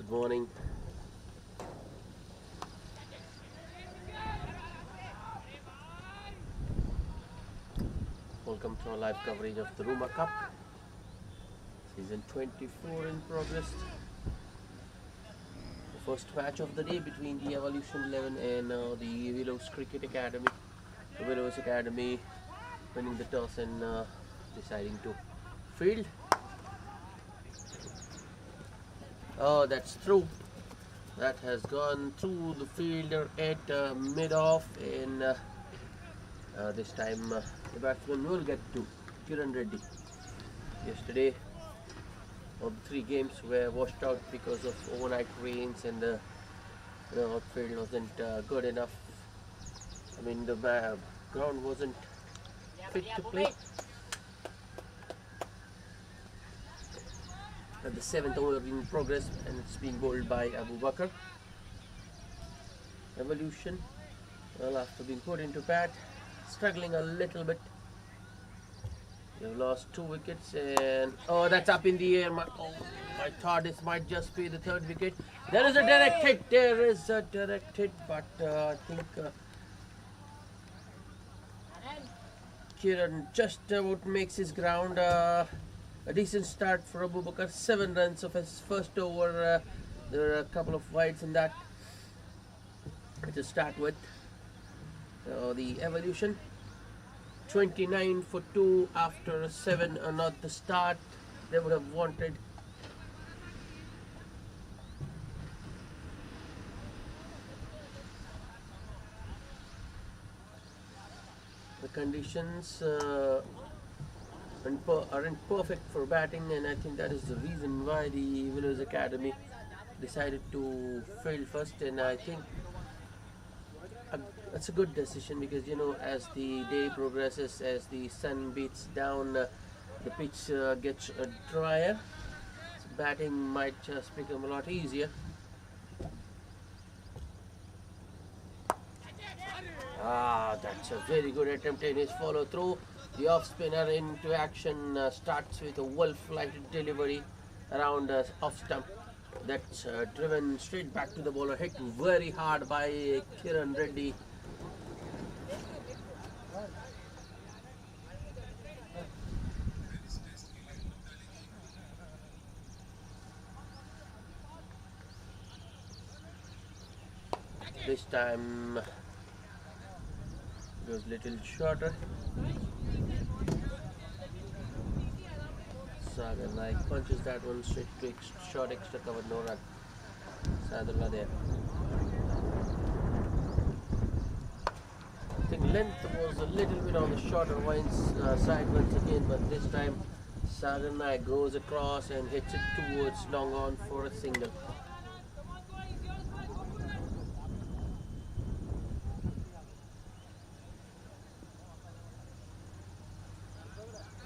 Good morning. Welcome to our live coverage of the Ruma Cup. Season 24 in progress. The first match of the day between the Evolution 11 and the Willows Cricket Academy. The Willows Academy winning the toss and deciding to field. Oh, that's through. That has gone through the fielder at mid-off, and this time the batsman will get to Kiran Reddy. Yesterday, all the three games were washed out because of overnight rains, and the outfield wasn't good enough. I mean, the ground wasn't fit to play. At the 7th over in progress, and it's being bowled by Abu Bakr. Evolution, well, after being put into bat, struggling a little bit. They've lost 2 wickets, and oh, that's up in the air. I thought this might just be the 3rd wicket. There is a direct hit. There is a direct hit, but I think Kiran just about makes his ground. A decent start for Abu Bakr, 7 runs of his first over. There are a couple of wides in that to start with. The Evolution, 29 for 2 after 7, not the start they would have wanted. The conditions aren't perfect for batting, and I think that is the reason why the Willows Academy decided to field first. And I think that's a good decision, because as the day progresses, as the sun beats down, the pitch gets drier, so batting might just become a lot easier. That's a very good attempt in his follow through. The off spinner into action, starts with a well-flighted delivery around off stump. That's driven straight back to the bowler, hit very hard by Kiran Reddy. This time goes little shorter. Sagar Naik punches that one straight to short extra cover, no run. Sadullah there. I think length was a little bit on the shorter side once again, but this time Sagar Naik goes across and hits it towards long on for a single.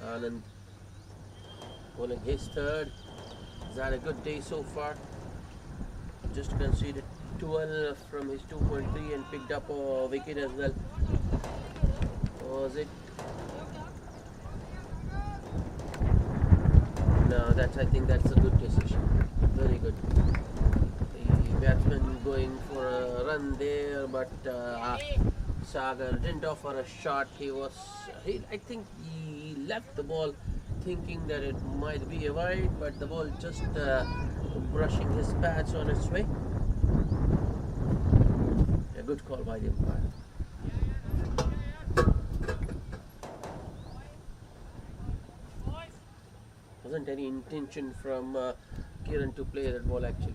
Anand bowling his 3rd. He's had a good day so far. Just conceded 12 from his 2.3 and picked up a wicket as well. Was it? No, I think that's a good decision. Very good. The batsman going for a run there, but Sagar didn't offer a shot. I think he left the ball thinking that it might be a wide, but the ball just brushing his pads on its way. A good call by the umpire. Wasn't any intention from Kiran to play that ball actually.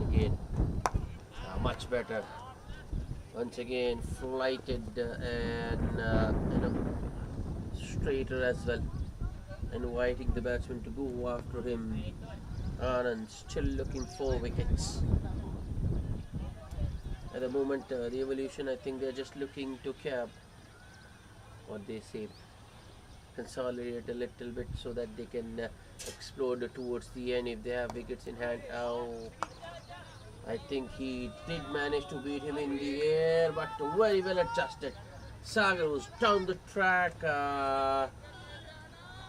Again, much better. Once again, flighted and straighter as well, inviting the batsman to go after him. Anand still looking for wickets. At the moment, the Evolution, I think they're just looking to cap what they say, consolidate a little bit so that they can explode towards the end if they have wickets in hand. Oh, I think he did manage to beat him in the air, but very well adjusted. Sagar was down the track.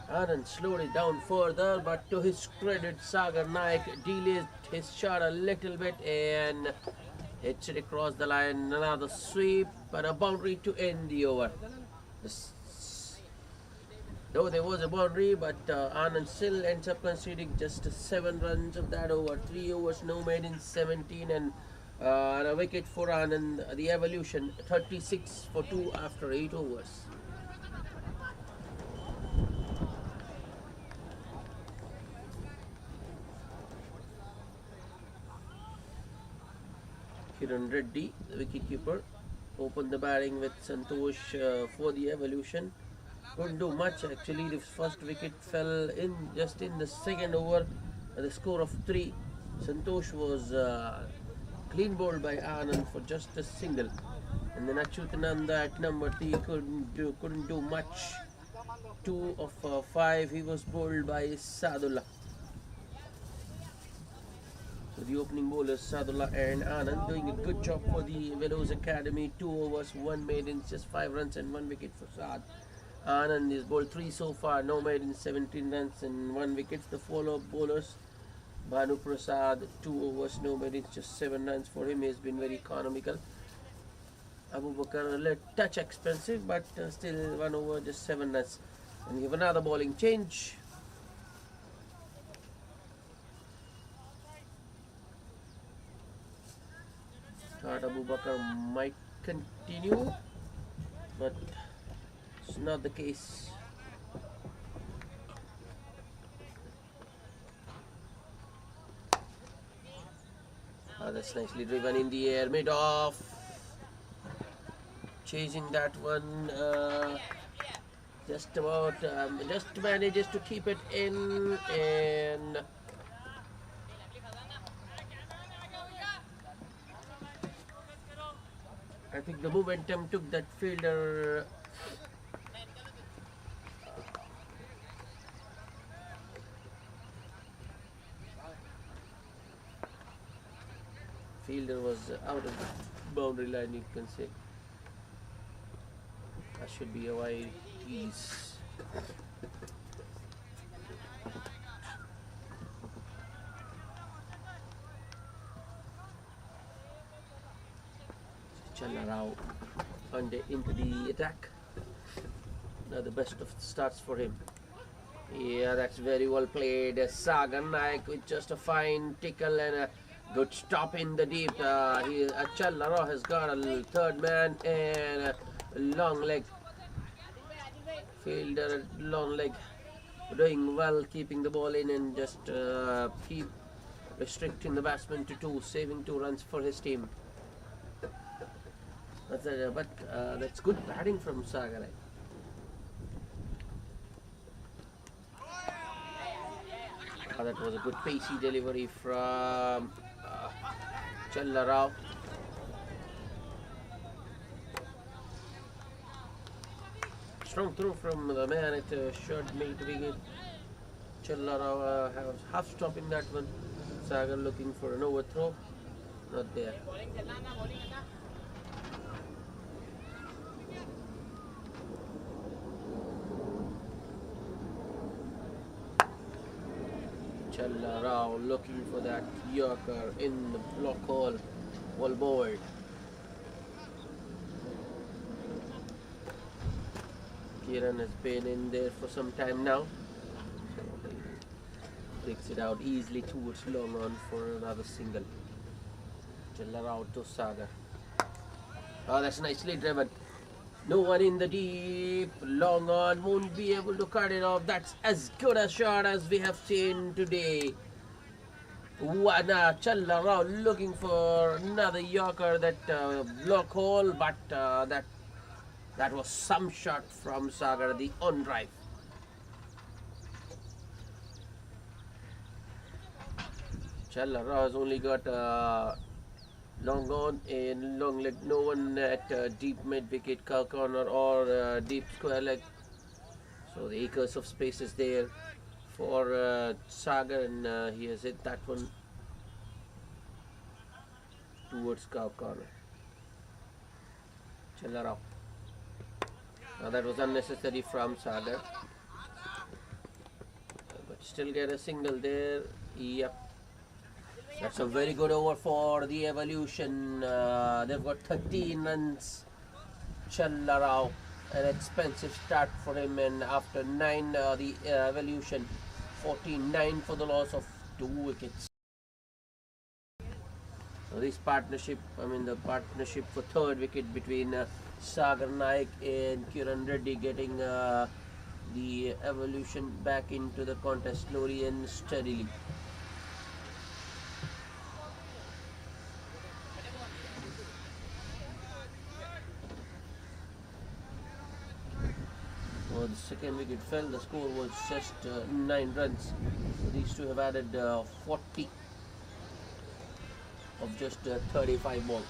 Anand slowed it down further, but to his credit, Sagar Naik delayed his shot a little bit and hits it across the line. Another sweep, but a boundary to end the over. Though there was a boundary, but Anand still ends up conceding just 7 runs of that over. 3 overs, no made in 17, and a wicket for Anand. The evolution 36 for 2 after 8 overs. Kiran Reddy, the wicketkeeper, opened the batting with Santosh for the evolution. Couldn't do much actually. The first wicket fell in just in the second over at the score of 3. Santosh was clean bowled by Anand for just a single, and then Achyutananda at number 3 couldn't do much. 2 of 5 he was bowled by Sadullah. So the opening bowlers Sadullah and Anand doing a good job for the Willows Academy. 2 overs, 1 made in just 5 runs and 1 wicket for Saad. Anand is bowled 3 so far, no made in 17 runs and 1 wicket. The follow-up bowlers Bhanu Prasad, 2 overs, no made in just 7 runs for him. He has been very economical. Abu Bakar a little touch expensive, but still 1 over, just 7 runs. And we have another bowling change. Thought Abu Bakar might continue, but it's not the case. That's nicely driven in the air, mid off. Chasing that one, just about, just manages to keep it in, and I think the momentum took that fielder. Fielder was out of the boundary line, you can say. That should be a wide piece. Challa Rao into the attack. Now the best of starts for him. Yeah, that's very well played. Sagar Naik with just a fine tickle and a good stop in the deep. Challa Rao has got a third man and a long leg. Fielder long leg doing well, keeping the ball in and just keep restricting the batsman to 2, saving 2 runs for his team. But that's good batting from Sagar. That was a good pacey delivery from Challa Rao. Strong throw from the man. It should make to be good. Challa Rao half stopping that one. Sagar looking for an overthrow. Not there. Challa Rao looking for that Yorker in the block hole, well bowled. Kiran has been in there for some time now, so he takes it out easily towards long on for another single. Challa Rao to Sagar. Oh, that's nicely driven. No one in the deep, long on, won't be able to cut it off. That's as good a shot as we have seen today. Challa Rao looking for another Yorker, that block hole, but that was some shot from Sagar, the on drive. Challa Rao has only got long on and long leg, no one at deep mid wicket corner or deep square leg, so the acres of space is there for Sagar, and he has hit that one. towards cow corner. Challarao. Now that was unnecessary from Sagar, but still get a single there. Yep. That's a very good over for the Evolution. They've got 13 runs. Challarao, an expensive start for him, and after 9, the Evolution 49 for the loss of 2 wickets. So this partnership, the partnership for third wicket between Sagar Naik and Kiran Reddy, getting the Evolution back into the contest slowly and steadily. The second wicket fell, the score was just 9 runs. So these two have added 40 of just 35 balls.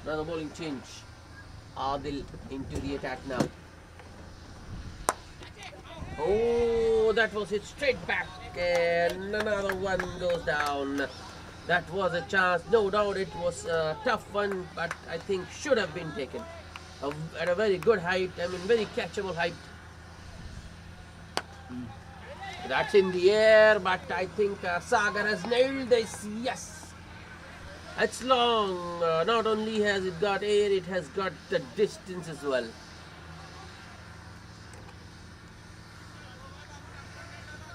Another bowling change. Adil into the attack now. Oh, that was hit straight back, and another one goes down. That was a chance, no doubt. It was a tough one, but I think should have been taken at a very good height. Very catchable height. That's in the air, but I think Sagar has nailed this. Yes, it's long. Not only has it got air, it has got the distance as well.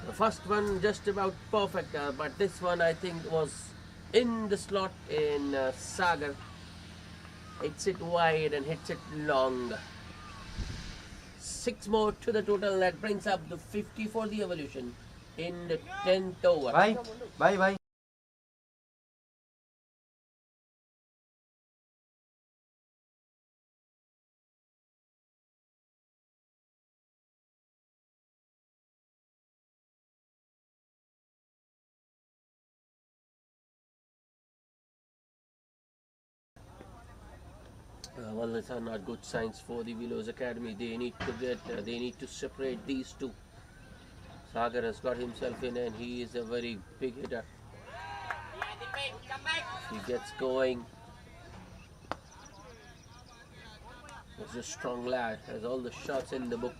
The first one just about perfect, but this one I think was in the slot in Sagar. Hits it wide and hits it long. 6 more to the total. That brings up the 50 for the Evolution in the 10th over. Bye. Well, these are not good signs for the Willows Academy. They need to separate these two. Sagar has got himself in, and he is a very big hitter. He gets going. He's a strong lad. Has all the shots in the book.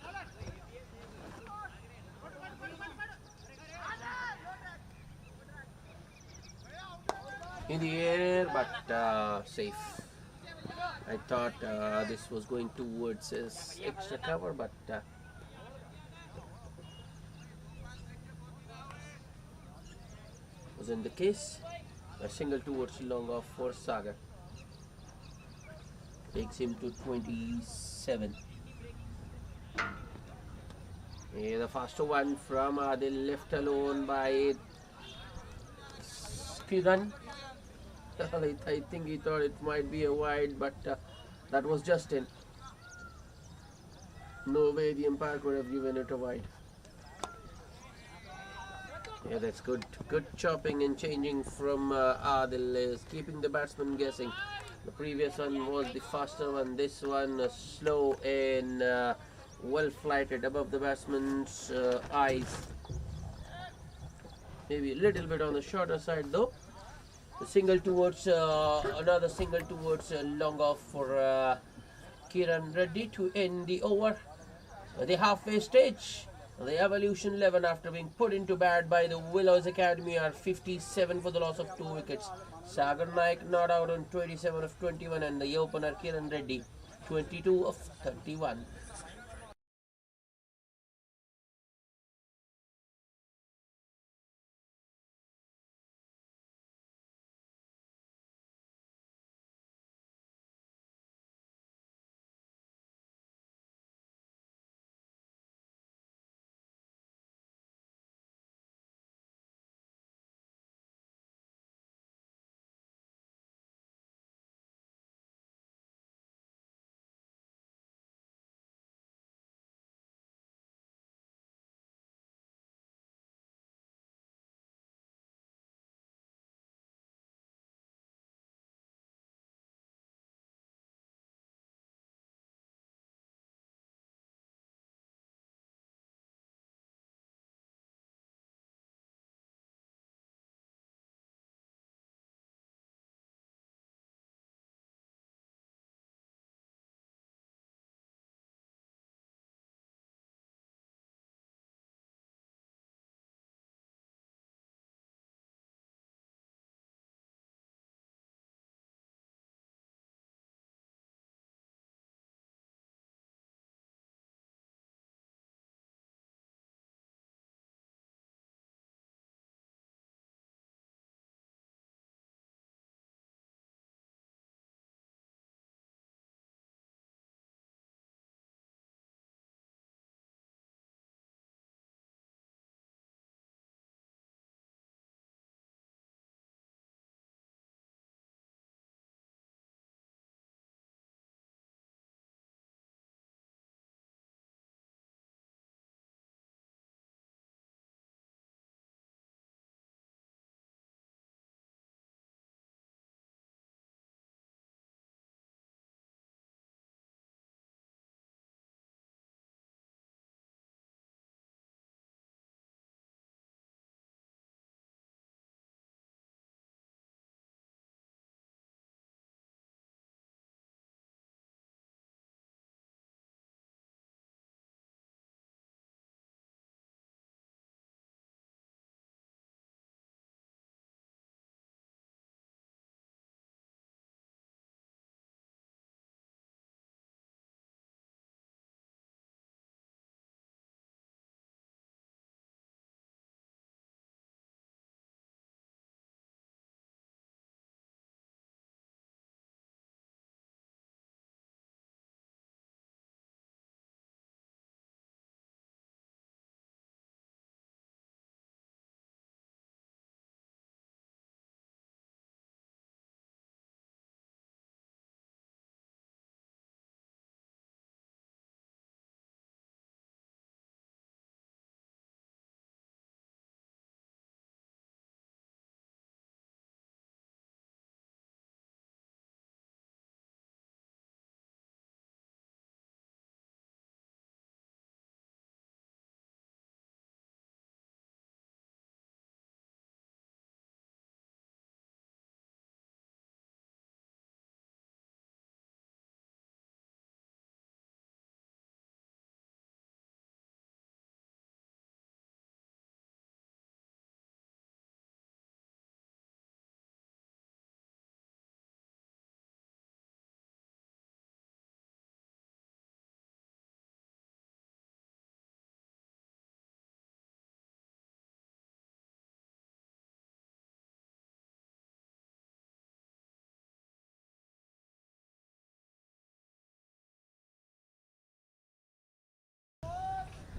In the air, but safe. I thought this was going towards his extra cover, but wasn't the case. A single towards long off for Sagar. Takes him to 27. Yeah, the faster one from Adil, left alone by Kiran. I think he thought it might be a wide, but that was just in. No way the umpire could have given it a wide. Yeah, that's good. Good chopping and changing from Adil is keeping the batsman guessing. The previous one was the faster one. This one slow and well flighted above the batsman's eyes. Maybe a little bit on the shorter side though. The single towards another single towards long off for Kiran Reddy to end the over. The halfway stage. The Evolution 11, after being put into bat by the Willows Academy, are 57 for the loss of 2 wickets. Sagar Naik not out on 27 of 21, and the opener Kiran Reddy 22 of 31.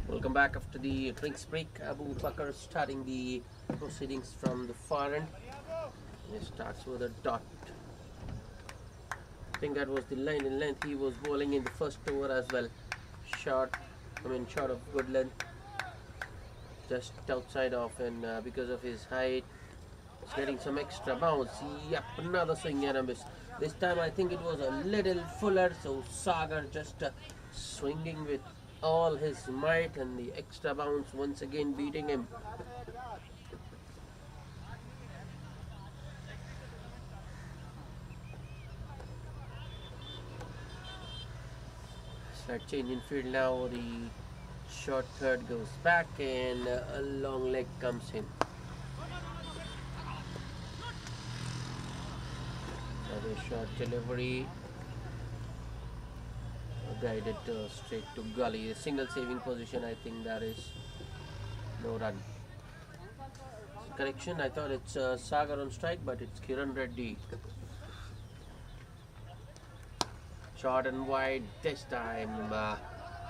Welcome back after the drinks break. Abu Bakr starting the proceedings from the far end. He starts with a dot. I think that was the line in length. He was bowling in the first over as well. Short of good length. Just outside off, and because of his height, he's getting some extra bounce. Yep, another swing and a miss. This time I think it was a little fuller, so Sagar just swinging with all his might, and the extra bounce once again beating him. Slight change in field now. The short third goes back, and a long leg comes in. Another short delivery. Guided straight to gully. A single saving position. I think that is no run. Correction, I thought it's Sagar on strike, but it's Kiran Reddy. Short and wide this time.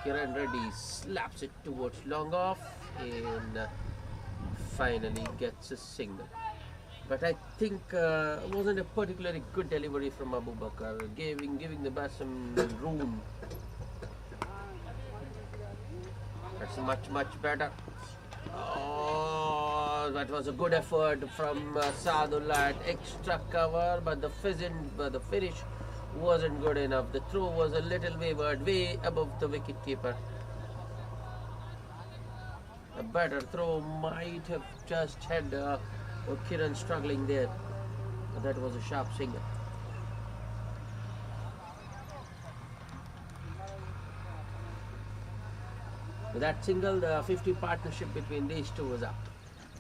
Kiran Reddy slaps it towards long off and finally gets a single. But I think it wasn't a particularly good delivery from Abu Bakr, giving the batsman room. That's much better. Oh, that was a good effort from Sadullah at extra cover, but the finish wasn't good enough. The throw was a little wayward, way above the wicket keeper. A better throw might have just had Kiran struggling there. But that was a sharp single. With that single, the 50 partnership between these two was up.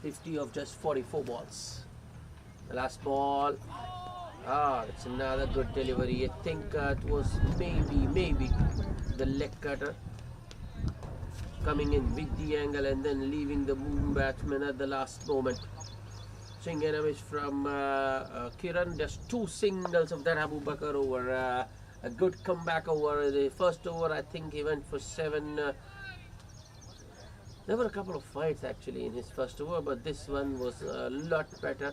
50 of just 44 balls. The last ball. It's another good delivery. I think it was maybe the leg cutter coming in with the angle and then leaving the boom batsman at the last moment. Swing and a miss from Kiran. Just two singles of that Abu Bakr over. A good comeback over. The first over, I think he went for 7. There were a couple of fights actually in his first over, but this one was a lot better.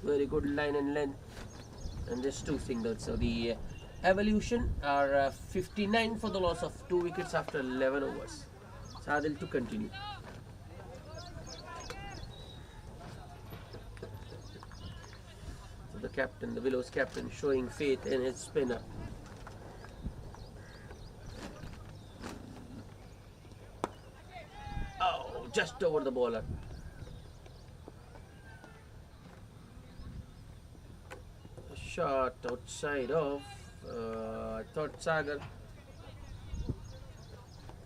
Very good line and length, and just two singles. So the evolution are 59 for the loss of 2 wickets after 11 overs. Sadil to continue. So the captain, the Willows captain, showing faith in his spinner. Oh, just over the bowler. Shot outside of. I thought Sagar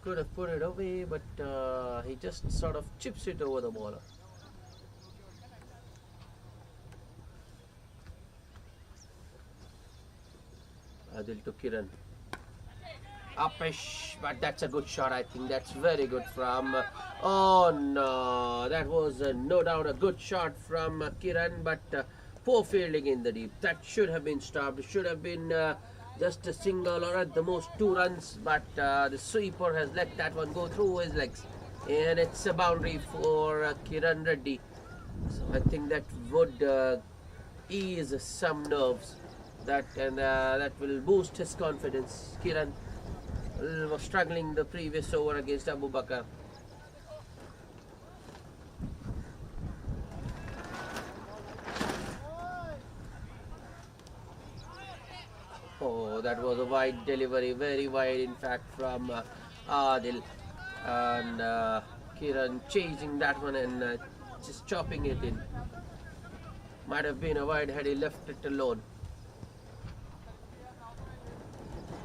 could have put it away, but he just sort of chips it over the bowler. Adil to Kiran. Upish, but that's a good shot. I think that's very good from. Oh no, that was no doubt a good shot from Kiran, but. Poor fielding in the deep. That should have been stopped. It should have been just a single or at the most 2 runs, but the sweeper has let that one go through his legs, and it's a boundary for Kiran Reddy. So I think that would ease some nerves, that will boost his confidence. Kiran was struggling the previous over against Abu Bakr. Oh, that was a wide delivery, very wide in fact from Adil, and Kiran chasing that one and just chopping it in. Might have been a wide had he left it alone.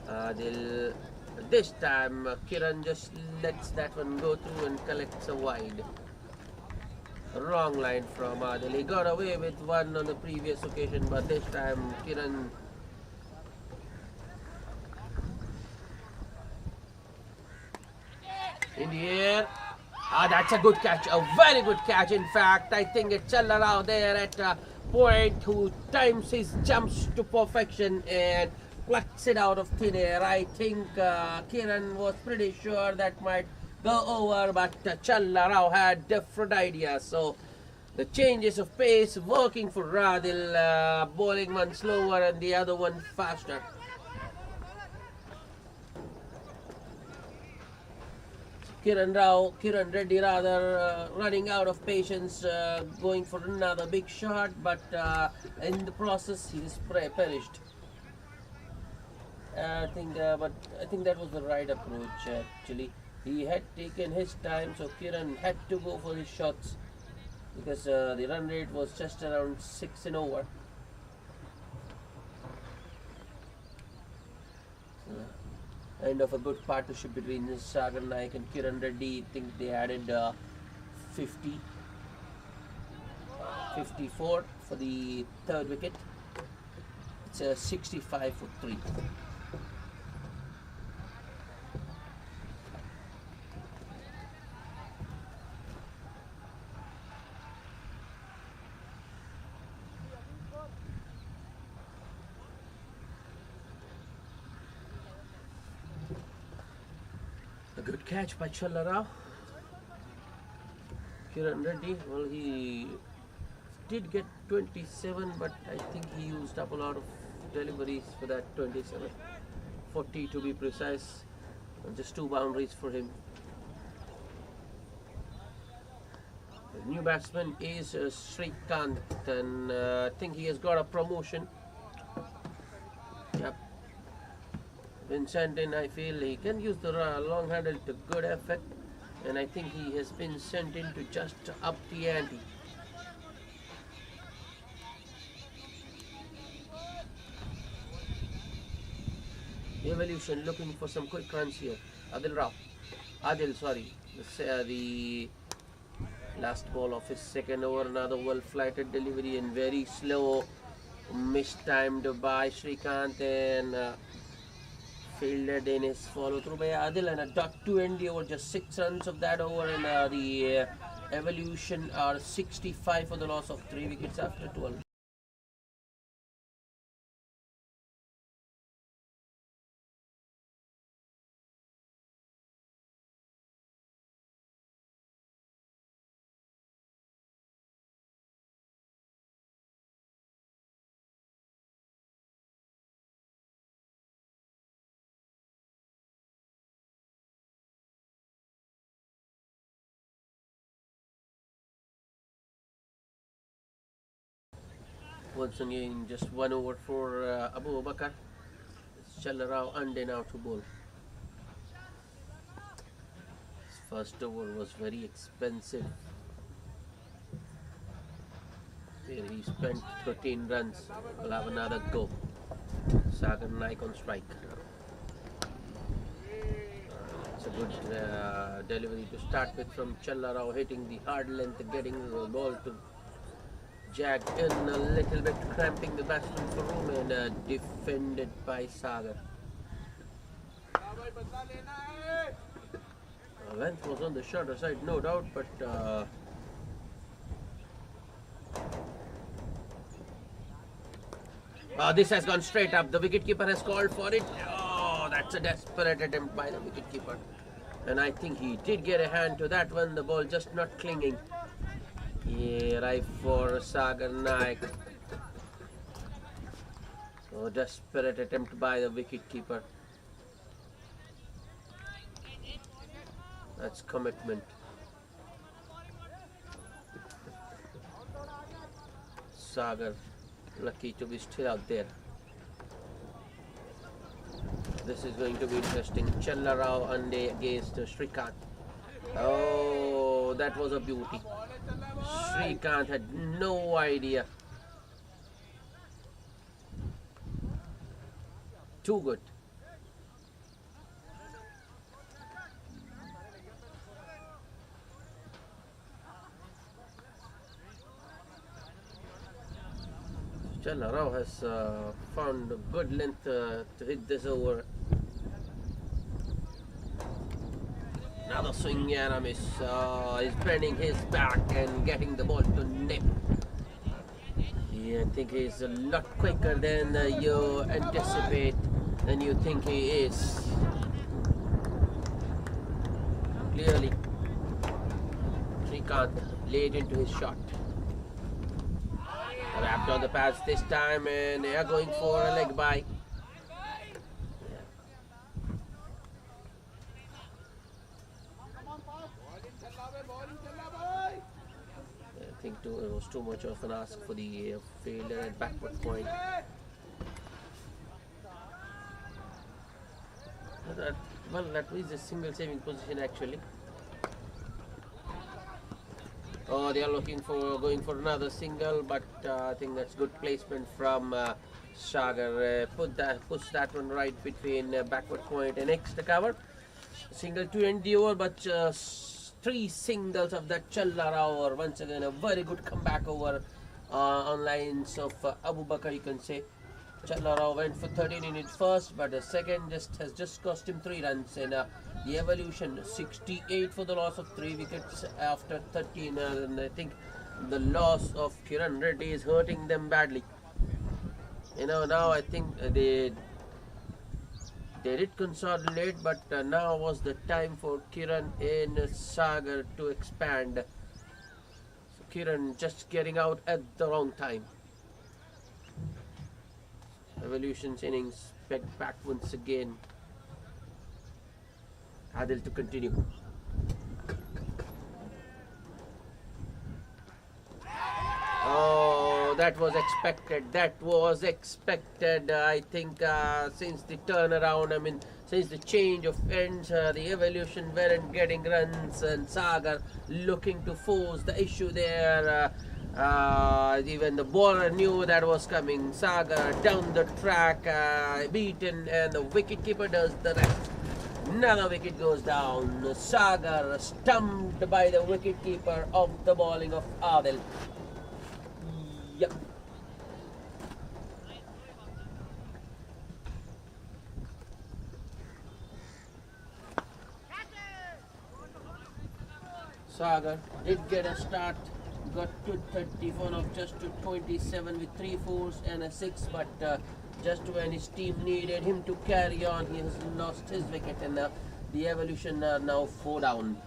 Adil, this time Kiran just lets that one go through and collects a wide. Wrong line from Adil. He got away with one on the previous occasion, but this time Kiran in the air. That's a good catch, a very good catch. In fact, I think it's Challarao there at a point who times his jumps to perfection and plucks it out of thin air. I think Kiran was pretty sure that might go over, but Challa Rao had different ideas. So the changes of pace working for Radil, bowling one slower and the other one faster. Kiran Reddy rather running out of patience, going for another big shot, but in the process he is perished. But I think that was the right approach actually. He had taken his time, so Kiran had to go for his shots because the run rate was just around 6 and over. End of a good partnership between Sagar Naik and Kiran Reddy. I think they added 54 for the third wicket. It's a 65 for 3. A good catch by Challa Rao. Kiran Reddy, well, he did get 27, but I think he used up a lot of deliveries for that 27. 40 to be precise. Just 2 boundaries for him. The new batsman is Srikanth, and I think he has got a promotion. Yep. Been sent in. I feel he can use the long handle to good effect, and I think he has been sent in to just up the ante. Evolution looking for some quick runs here. Adil, sorry. The last ball of his second over, another well-flighted delivery and very slow, mistimed by Srikanth, and fielded in his follow-through by Adil, and a dot to end the over, just 6 runs of that over, and the Evolution are 65 for the loss of 3 wickets after 12. Once again, just 1 over for Abu Bakar. Challa Rao Ande now to bowl. His first over was very expensive, where he spent 13 runs. We'll have another go. Sagar Naik on strike. It's a good delivery to start with from Challa Rao, hitting the hard length, getting the ball to jag in a little bit, cramping the batsman for Ruma, and defended by Sagar. Length was on the shorter side, no doubt, but this has gone straight up. The wicketkeeper has called for it. Oh, that's a desperate attempt by the wicketkeeper, and I think he did get a hand to that one. The ball just not clinging. Yeah, right for Sagar Naik. So desperate attempt by the wicketkeeper. That's commitment. Sagar lucky to be still out there. This is going to be interesting. Challa Rao Ande against Srikanth. Oh, that was a beauty. Srikanth had no idea. Too good. Challa Rao has found a good length to hit this over. Another swing and a miss. He's bending his back and getting the ball to nip. Yeah, I think he's a lot quicker than you anticipate, than you think he is. clearly. Srikanth laid into his shot. Wrapped on the pads this time, and they are going for a leg bye. I think it was too much of an ask for the fielder at backward point. That is a single saving position actually. Oh, they are going for another single, but I think that's good placement from Sagar. Puts that one right between backward point and extra cover. Single to end the over, but 3 singles of that Challa Rao. Once again, a very good comeback over on lines of Abu Bakar, you can say. Challa Rao went for 13 in its first, but the second has just cost him 3 runs. And the evolution 68 for the loss of 3 wickets after 13. And I think the loss of Kiran Reddy is hurting them badly. Now I think they did consolidate, but now was the time for Kiran and Sagar to expand. So Kiran just getting out at the wrong time. Evolution's innings pegged back once again. Adil to continue. Oh, that was expected. I think since the turnaround, since the change of ends, the Evolution weren't getting runs, and Sagar looking to force the issue there. Even the bowler knew that was coming. Sagar down the track, beaten, and the wicketkeeper does the rest. Another wicket goes down. Sagar stumped by the wicketkeeper of the bowling of Adil. Yep. Sagar did get a start, got to 34 of just to 27 with 3 fours and a 6, but just when his team needed him to carry on, he has lost his wicket, and the Evolution are now 4 down.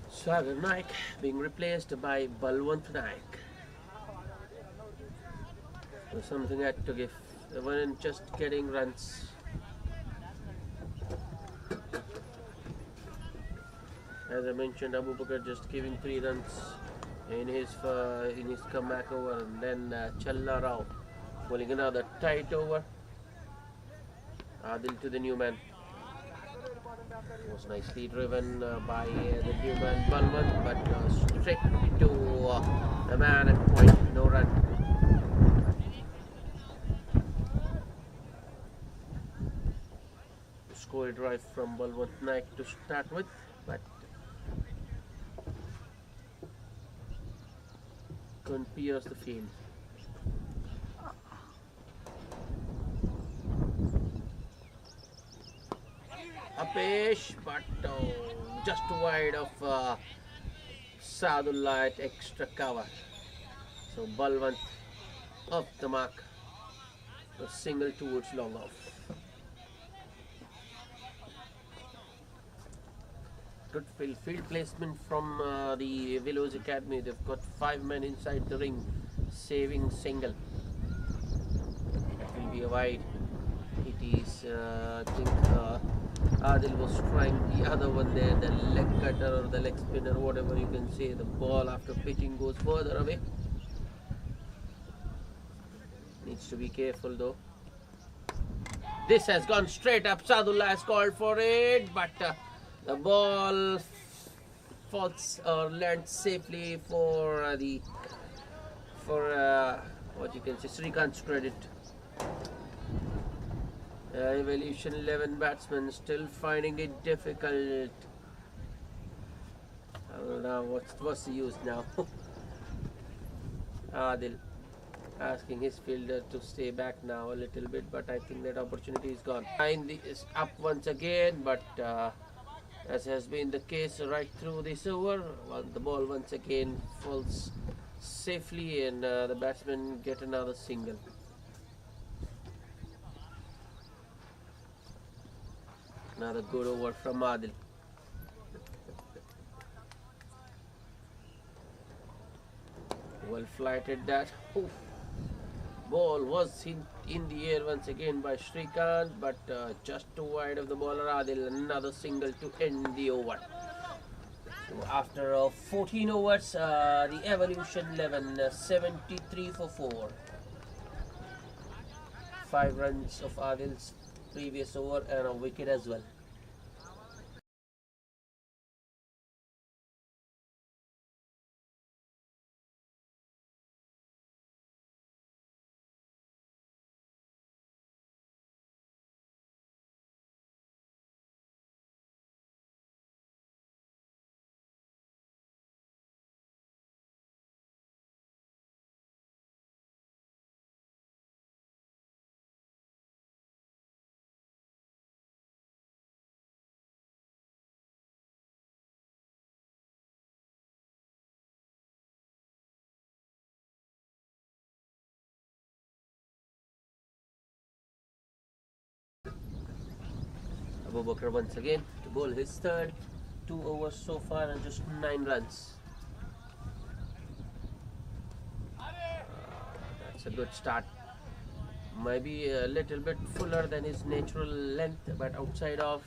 Sagar Naik being replaced by Balwant Naik. So something had to give. They weren't just getting runs. As I mentioned, Abu Bakar just giving 3 runs in his comeback over, and then Challa Rao bowling another tight over. Adil to the new man. Was nicely driven by the new man Balwant, but straight to the man at point, no run. Score a drive from Balwant Naik to start with, but couldn't pierce the field. A pace, but just wide of Sadullah at extra cover. So Balwant off the mark. A single towards long off. Good field placement from the Willows Academy. They've got 5 men inside the ring, saving single. That will be a wide. It is, I think, Adil was trying the other one there, the leg cutter or the leg spinner, whatever you can say. The ball after pitching goes further away. Needs to be careful though. This has gone straight up. Sadullah has called for it, but the ball falls or lands safely for what you can say Srikanth's credit. Evolution 11 batsmen still finding it difficult. Now what's the use now? Adil asking his fielder to stay back now a little bit, but I think that opportunity is gone. Is up once again, but as has been the case right through this over, the ball once again falls safely and the batsmen get another single. Another good over from Adil. Well flighted that. Oof. Ball was in the air once again by Shrikant, but just too wide of the bowler Adil. Another single to end the over. So after 14 overs, the Evolution 11, 73 for 4. 5 runs of Adil's previous over and a wicket as well. Abu Bakr once again to bowl his third. 2 overs so far and just 9 runs. That's a good start. Maybe a little bit fuller than his natural length, but outside of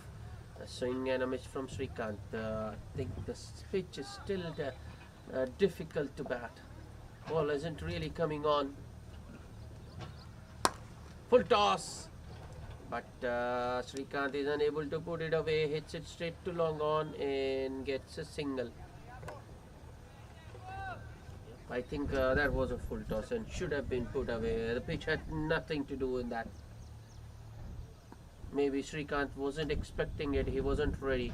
a swing and a miss from Shrikant. I think the pitch is still difficult to bat. Ball isn't really coming on. Full toss. But Shrikant is unable to put it away, hits it straight to long on and gets a single. I think that was a full toss and should have been put away. The pitch had nothing to do in that. Maybe Shrikant wasn't expecting it, he wasn't ready.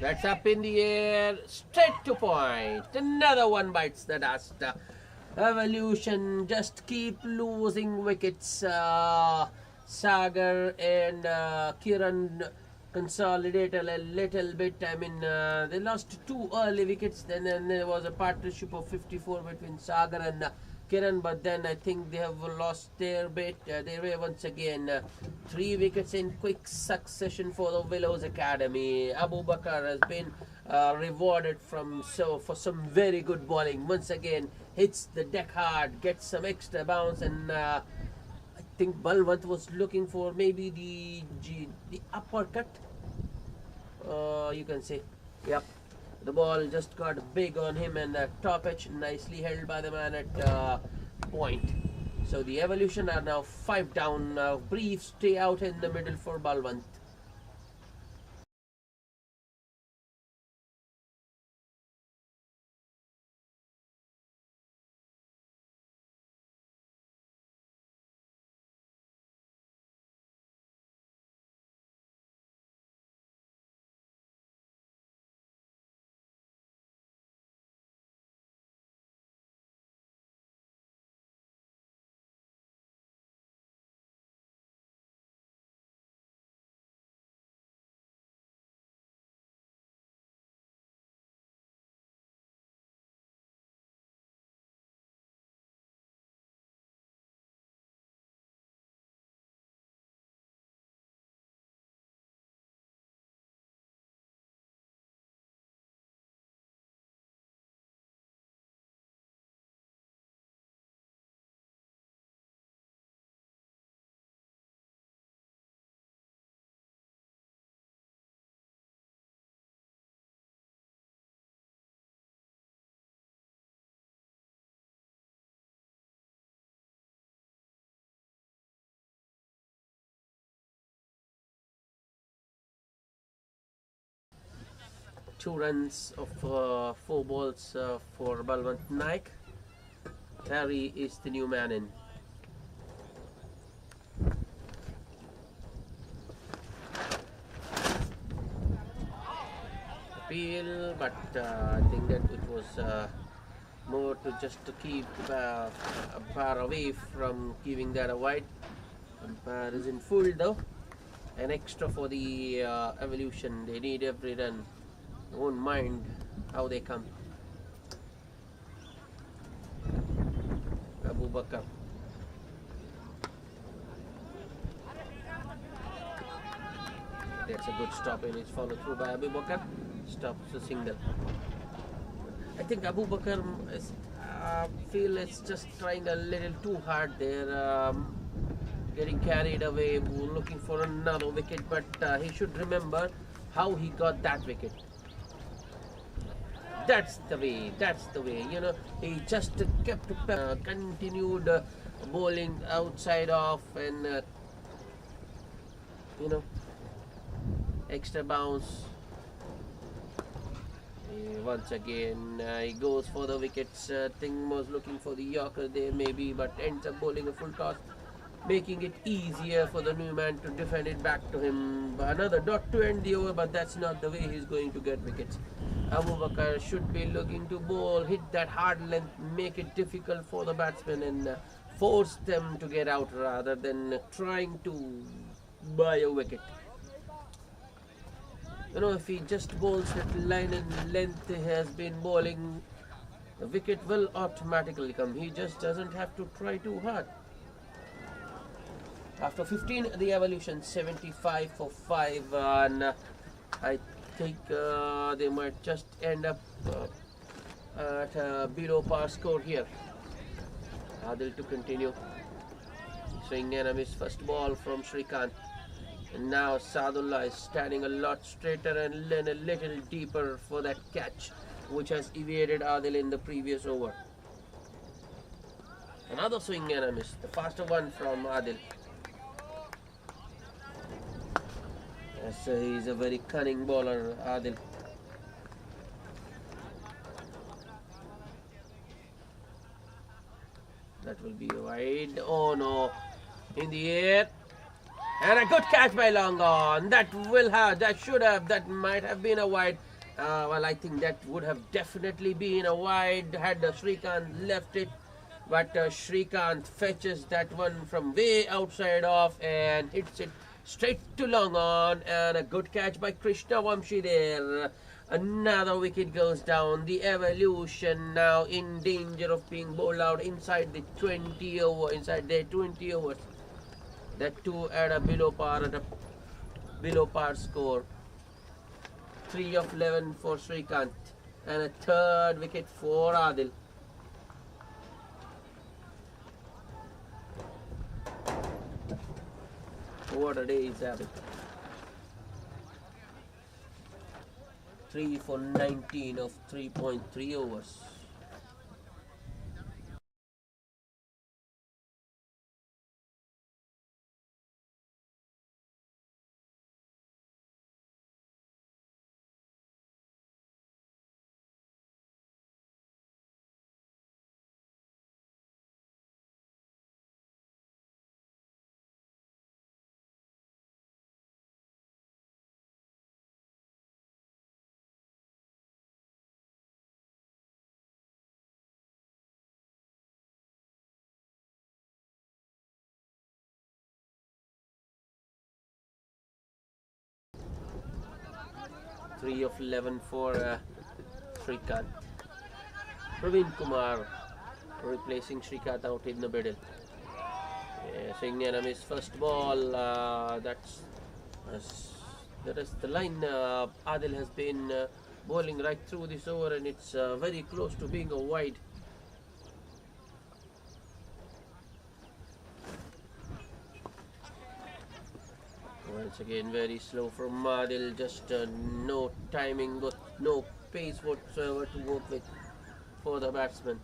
That's up in the air, straight to point. Another one bites the dust. Evolution just keep losing wickets. Sagar and Kiran consolidate a little bit. I mean, they lost 2 early wickets. Then there was a partnership of 54 between Sagar and Kiran, but then I think they have lost their bit. They were once again 3 wickets in quick succession for the Willows Academy. Abu Bakr has been rewarded for some very good bowling. Once again, hits the deck hard, gets some extra bounce, and I think Balwant was looking for maybe the uppercut. You can say, yep. The ball just got big on him and the top edge nicely held by the man at point. So the Evolution are now 5 down. Brief stay out in the middle for Balwant. Two runs of 4 balls for Balwant Naik. Harry is the new man in. but I think that it was more to just to keep umpire away from giving that a wide. Umpire is in full though. An extra for the evolution. They need every run. Won't mind how they come. Abu Bakar. That's a good stop and it's followed through by Abu Bakar. Stops the single. I think Abu Bakar is, feel it's just trying a little too hard there. Getting carried away, looking for another wicket, but he should remember how he got that wicket. That's the way, you know, he just kept continued bowling outside off and you know, extra bounce. Once again he goes for the wickets. Thing was looking for the Yorker there maybe, but ends up bowling a full toss, making it easier for the new man to defend it back to him. Another dot to end the over, but that's not the way he's going to get wickets. Abu Bakar should be looking to bowl, hit that hard length, make it difficult for the batsmen and force them to get out rather than trying to buy a wicket. You know, if he just bowls that line and length he has been bowling, the wicket will automatically come. He just doesn't have to try too hard. After 15, the evolution 75 for 5, and I think they might just end up at a below par score here. Adil to continue. Swing and a miss. First ball from Shrikant. And now Sadullah is standing a lot straighter and then a little deeper for that catch, which has evaded Adil in the previous over. Another swing and a miss. The faster one from Adil. Yes, he's a very cunning bowler, Adil. That will be wide. Oh no. In the air. And a good catch by long on. That might have been a wide. Well, I think that would have definitely been a wide had Shrikant left it. But Shrikant fetches that one from way outside off and hits it straight to long on. And a good catch by Krishna Vamshi there. Another wicket goes down. The evolution now in danger of being bowled out inside the 20 over, inside their 20 overs. That too at a below par score. 3 of 11 for Shrikant and a third wicket for Adil. What a day he's having. 3 for 19 of 3.3 overs. Three of 11 for Shrikant. Praveen Kumar replacing Shrikant out in the middle. Swing and a miss. First ball. That is the line. Adil has been bowling right through this over, and it's very close to being a wide. Once again, very slow from Adil, just no timing, but no pace whatsoever to work with for the batsman.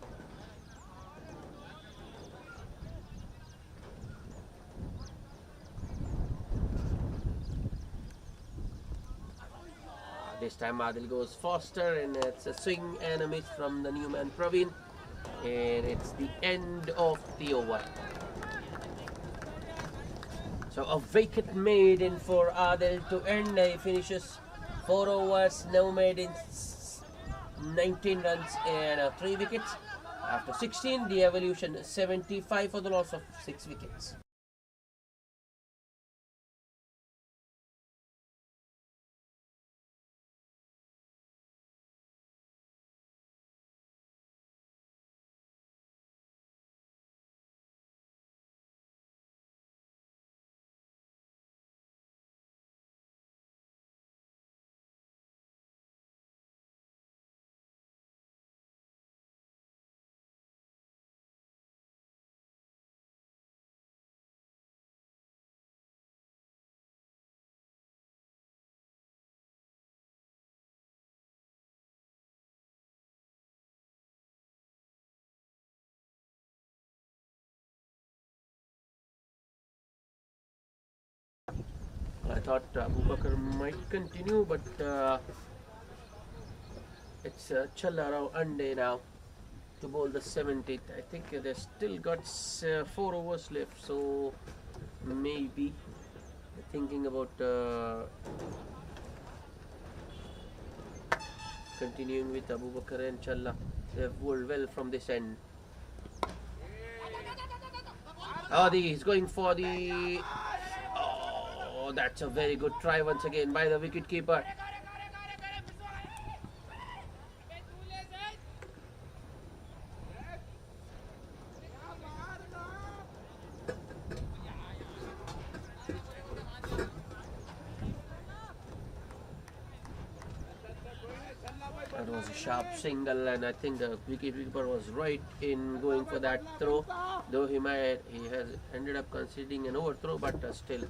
This time Adil goes faster, and it's a swing and a miss from the new man Praveen, and it's the end of the over. So a wicket made in for Adil to end. He finishes 4 overs, now made in 19 runs and 3 wickets. After 16, the Evolution 75 for the loss of 6 wickets. I thought Abu Bakr might continue, but it's Challa Rao Ande now to bowl the 70th. I think they still got 4 overs left, so maybe thinking about continuing with Abu Bakr and Challa. They have bowled well from this end. Oh, he's going for the... Oh, that's a very good try once again by the wicket keeper. That was a sharp single, and I think the wicketkeeper was right in going for that throw. Though he has ended up conceding an overthrow, but still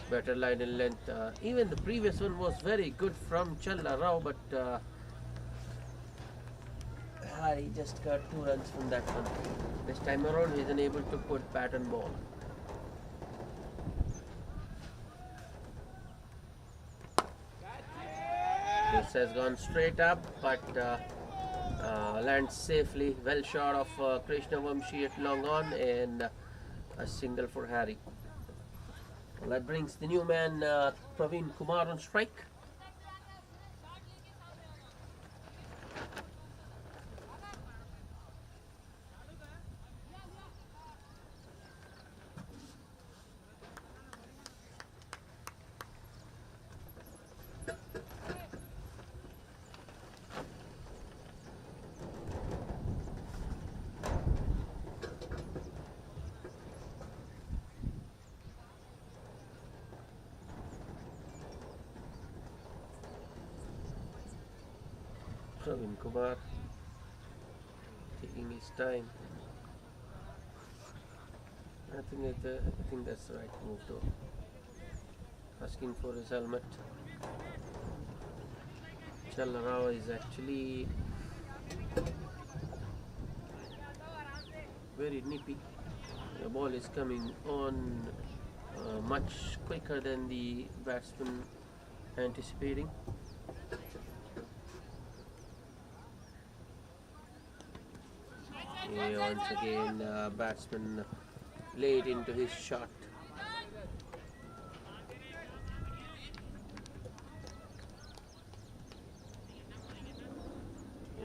better line and length. Even the previous one was very good from Challa Rao, but he just got 2 runs from that one. This time around, he is unable to put bat and ball. This has gone straight up, but lands safely, well short of Krishna Vamshi at long on, and a single for Harry. Well, that brings the new man Praveen Kumar on strike. Praveen Kumar taking his time. I think that's the right move though. Asking for his helmet. Challa Rao is actually very nippy. The ball is coming on much quicker than the batsman anticipating. Once again, batsman late into his shot.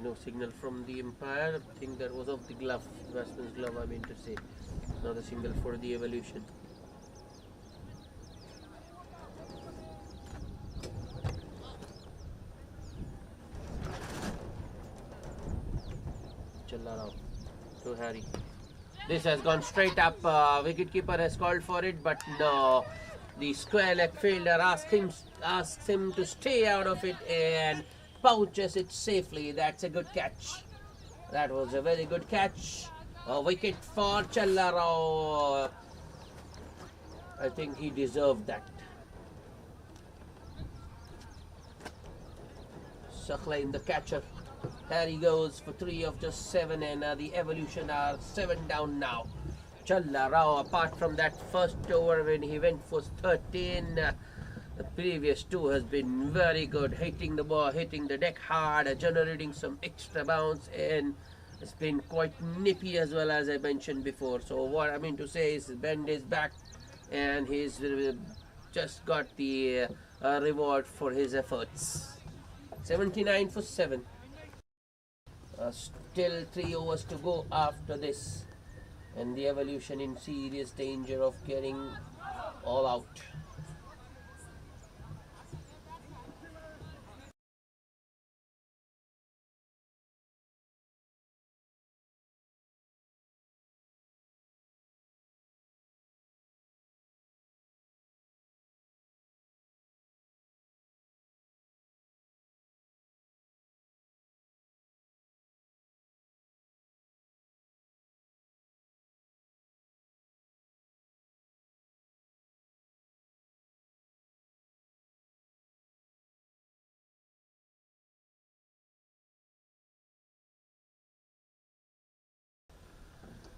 No signal from the umpire. I think that was off the glove, batsman's glove, I mean to say. Now the single for the Evolution. Challa Rao to Harry. This has gone straight up. Wicketkeeper has called for it, but no. The square leg fielder asks him to stay out of it and pouches it safely. That's a good catch. That was a very good catch. A wicket for Challa Rao. I think he deserved that. Sakhla in the catcher. Harry goes for 3 of just 7, and the Evolution are 7 down now. Challa Rao, apart from that first over when he went for 13, the previous 2 has been very good, hitting the ball, hitting the deck hard, generating some extra bounce, and it's been quite nippy as well, as I mentioned before. So what I mean to say is Bend is back, and he's just got the reward for his efforts. 79 for 7. Still 3 overs to go after this, and the Evolution in serious danger of getting all out.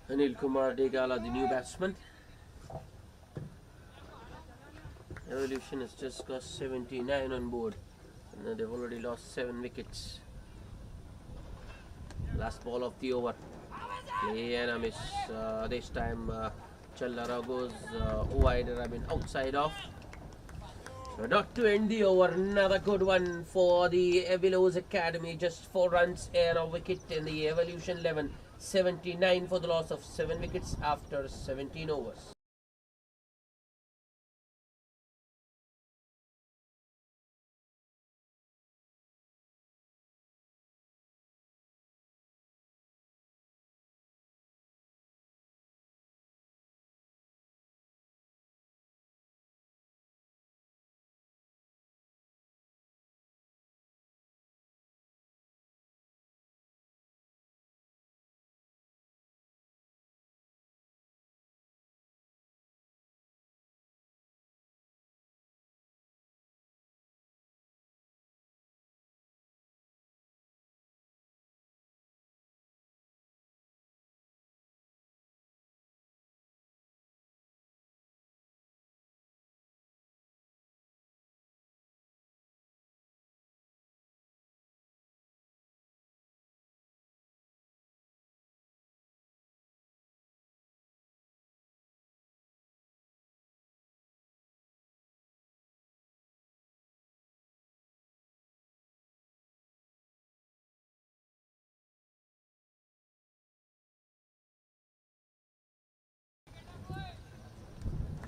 Anil Kumar Degala, the new batsman. Evolution has just got 79 on board, and they've already lost 7 wickets. Last ball of the over. Play and a miss. This time Challara goes wider, outside off. So not to end the over, another good one for the Willows Academy. Just 4 runs and a wicket in the Evolution 11. 79 for the loss of 7 wickets after 17 overs.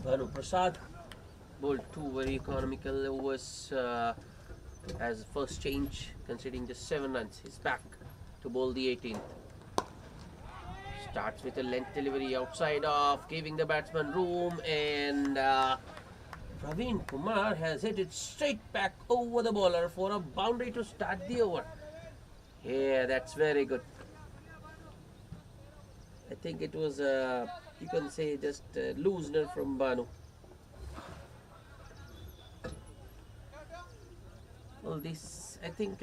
Bhanu Prasad bowled 2 very economical overs as first change, conceding just 7 runs. He's back to bowl the 18th. Starts with a length delivery outside off, giving the batsman room, and Praveen Kumar has hit it straight back over the bowler for a boundary to start the over. Yeah, that's very good. I think it was you can say just a loosener from Bhanu. Well, I think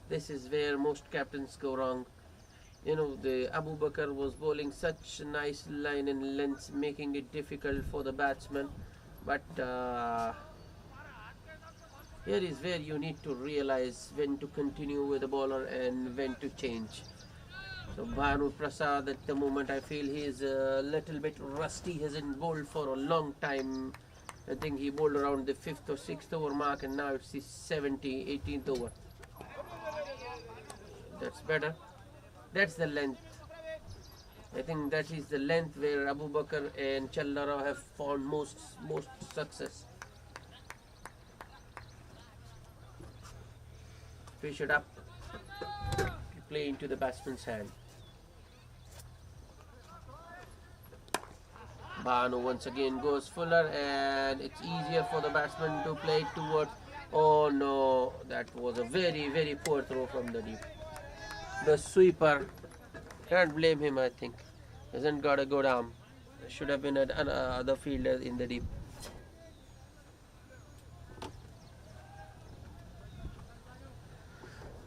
this is where most captains go wrong. You know, the Abu Bakr was bowling such a nice line and length, making it difficult for the batsman. But here is where you need to realize when to continue with the bowler and when to change. So Bhanu Prasad, at the moment, I feel he is a little bit rusty. He hasn't bowled for a long time. I think he bowled around the 5th or 6th over mark, and now it's the 18th over. That's better. That's the length. I think that is the length where Abu Bakr and Challara have found most success. Fish it up. Play into the batsman's hand. Bhanu once again goes fuller, and it's easier for the batsman to play towards. Oh no, that was a very poor throw from the deep. The sweeper, can't blame him. I think hasn't got a good arm. Should have been another fielder in the deep.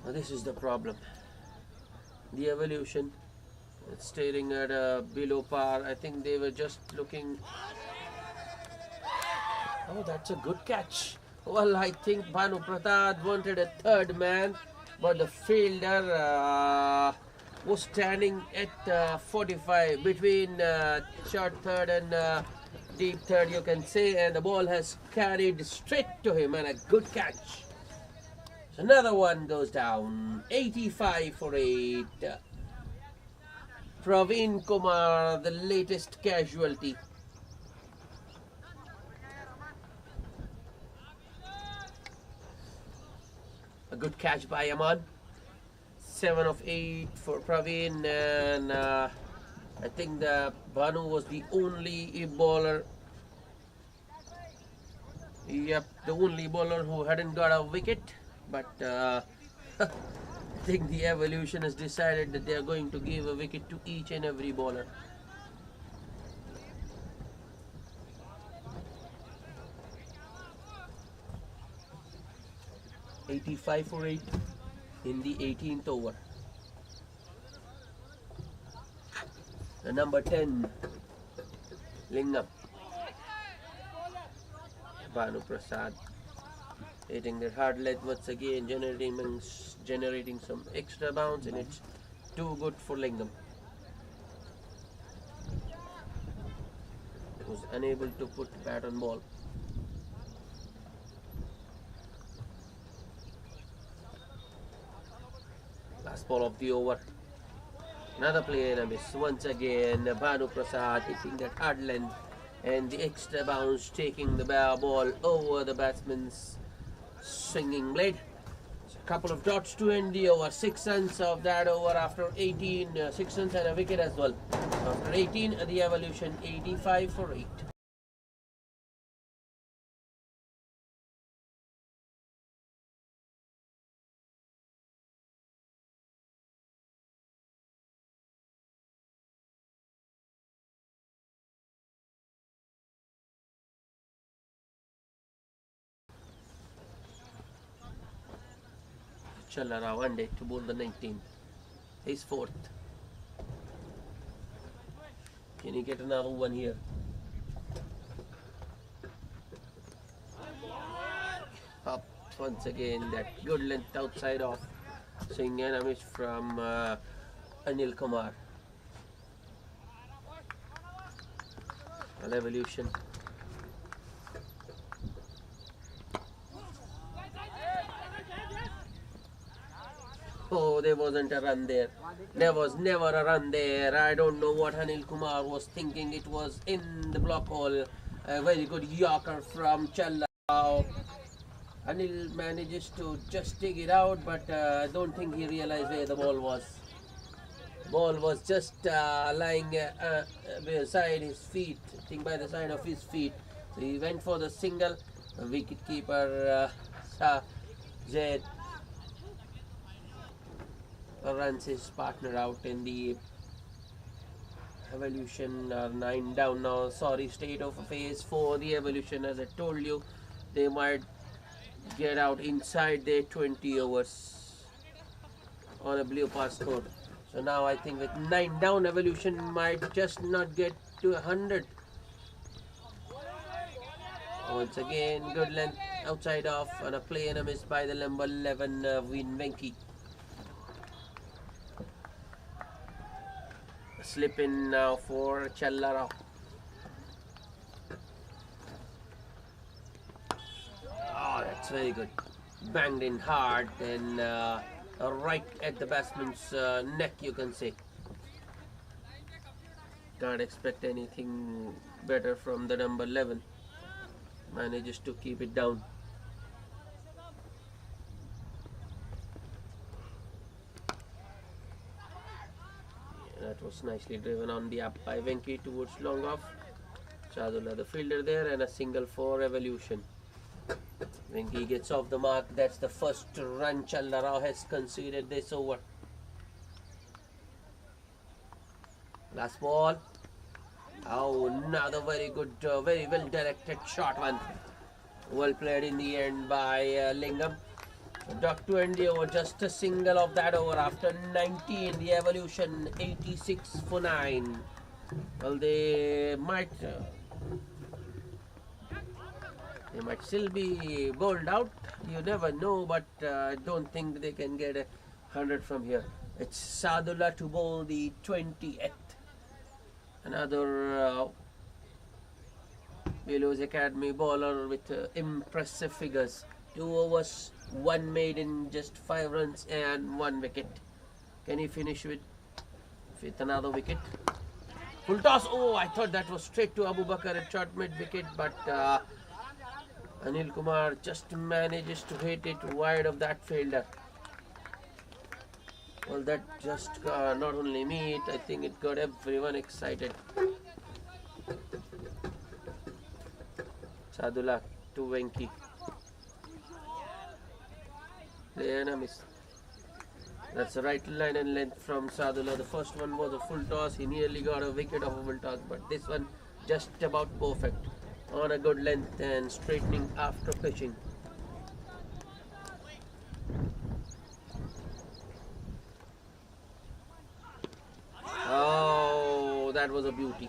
Well, this is the problem. The Evolution, it's staring at below par. I think they were just looking. Oh, that's a good catch. Well, I think Bhanu Prasad wanted a third man, but the fielder was standing at 45 between short third and deep third, you can say, and the ball has carried straight to him, and a good catch. Another one goes down. 85 for 8. Praveen Kumar, the latest casualty. A good catch by Aman. 7 of 8 for Praveen, and I think the Banu was the only bowler. Yep, the only bowler who hadn't got a wicket. But I think the evolution has decided that they are going to give a wicket to each and every bowler. $85 for 8 in the 18th over. The number 10, Lingam. Banu Prasad hitting their hard leg once again, generating some extra bounce, and it's too good for Lingam. Was unable to put bat on ball. Last ball of the over. Another play and a miss. Once again, Banu Prasad hitting that hard length, and the extra bounce taking the ball over the batsman's swinging blade. So a couple of dots to end the over. 6 runs of that over after 18. 6 runs and a wicket as well. After 18, the evolution 85 for 8. Challara one day to bowl the 19. He's 4th. Can he get another one here? Up once again, that good length outside off. Swing and a miss from Anil Kumar. An evolution. Oh, there wasn't a run there. There was never a run there. I don't know what Anil Kumar was thinking. It was in the block hole. A very good Yorker from Challarao. Anil manages to just dig it out, but I don't think he realized where the ball was. Ball was just lying beside his feet, I think by the side of his feet. So he went for the single. Wicketkeeper Zaid runs his partner out in the evolution. 9 down now. Sorry state of affairs for the evolution. As I told you, they might get out inside their 20 overs on a blue pass score. So now I think with 9 down, evolution might just not get to 100. Once again, good length outside off, and a play and a miss by the number 11 Win Venki. Slip in now for Challara. Oh, that's very good. Banged in hard and right at the batsman's neck, you can say. Can't expect anything better from the number 11. Manages to keep it down. That was nicely driven on the up by Venki towards long off. Shadullah the fielder there, and a single for evolution. Venki gets off the mark. That's the first run Challara has conceded this over. Last ball. Oh, another very good, very well directed shot one. Well played in the end by Lingam. Duck to end the over, just a single of that over after 19. The evolution 86 for 9. Well, they might still be bowled out. You never know, but I don't think they can get 100 from here. It's Sadullah to bowl the 20th. Another Willows Academy bowler with impressive figures 2 overs, 1 made in just 5 runs and 1 wicket. Can he finish with another wicket? Full toss. Oh, I thought that was straight to Abu Bakar at short mid wicket, but Anil Kumar just manages to hit it wide of that fielder. Well, that just not only me, I think it got everyone excited. Sadullah to Venki. Play and a miss. That's a right line and length from Sadullah. The first one was a full toss. He nearly got a wicket off a full toss, but this one just about perfect. On a good length and straightening after pitching. Oh, that was a beauty.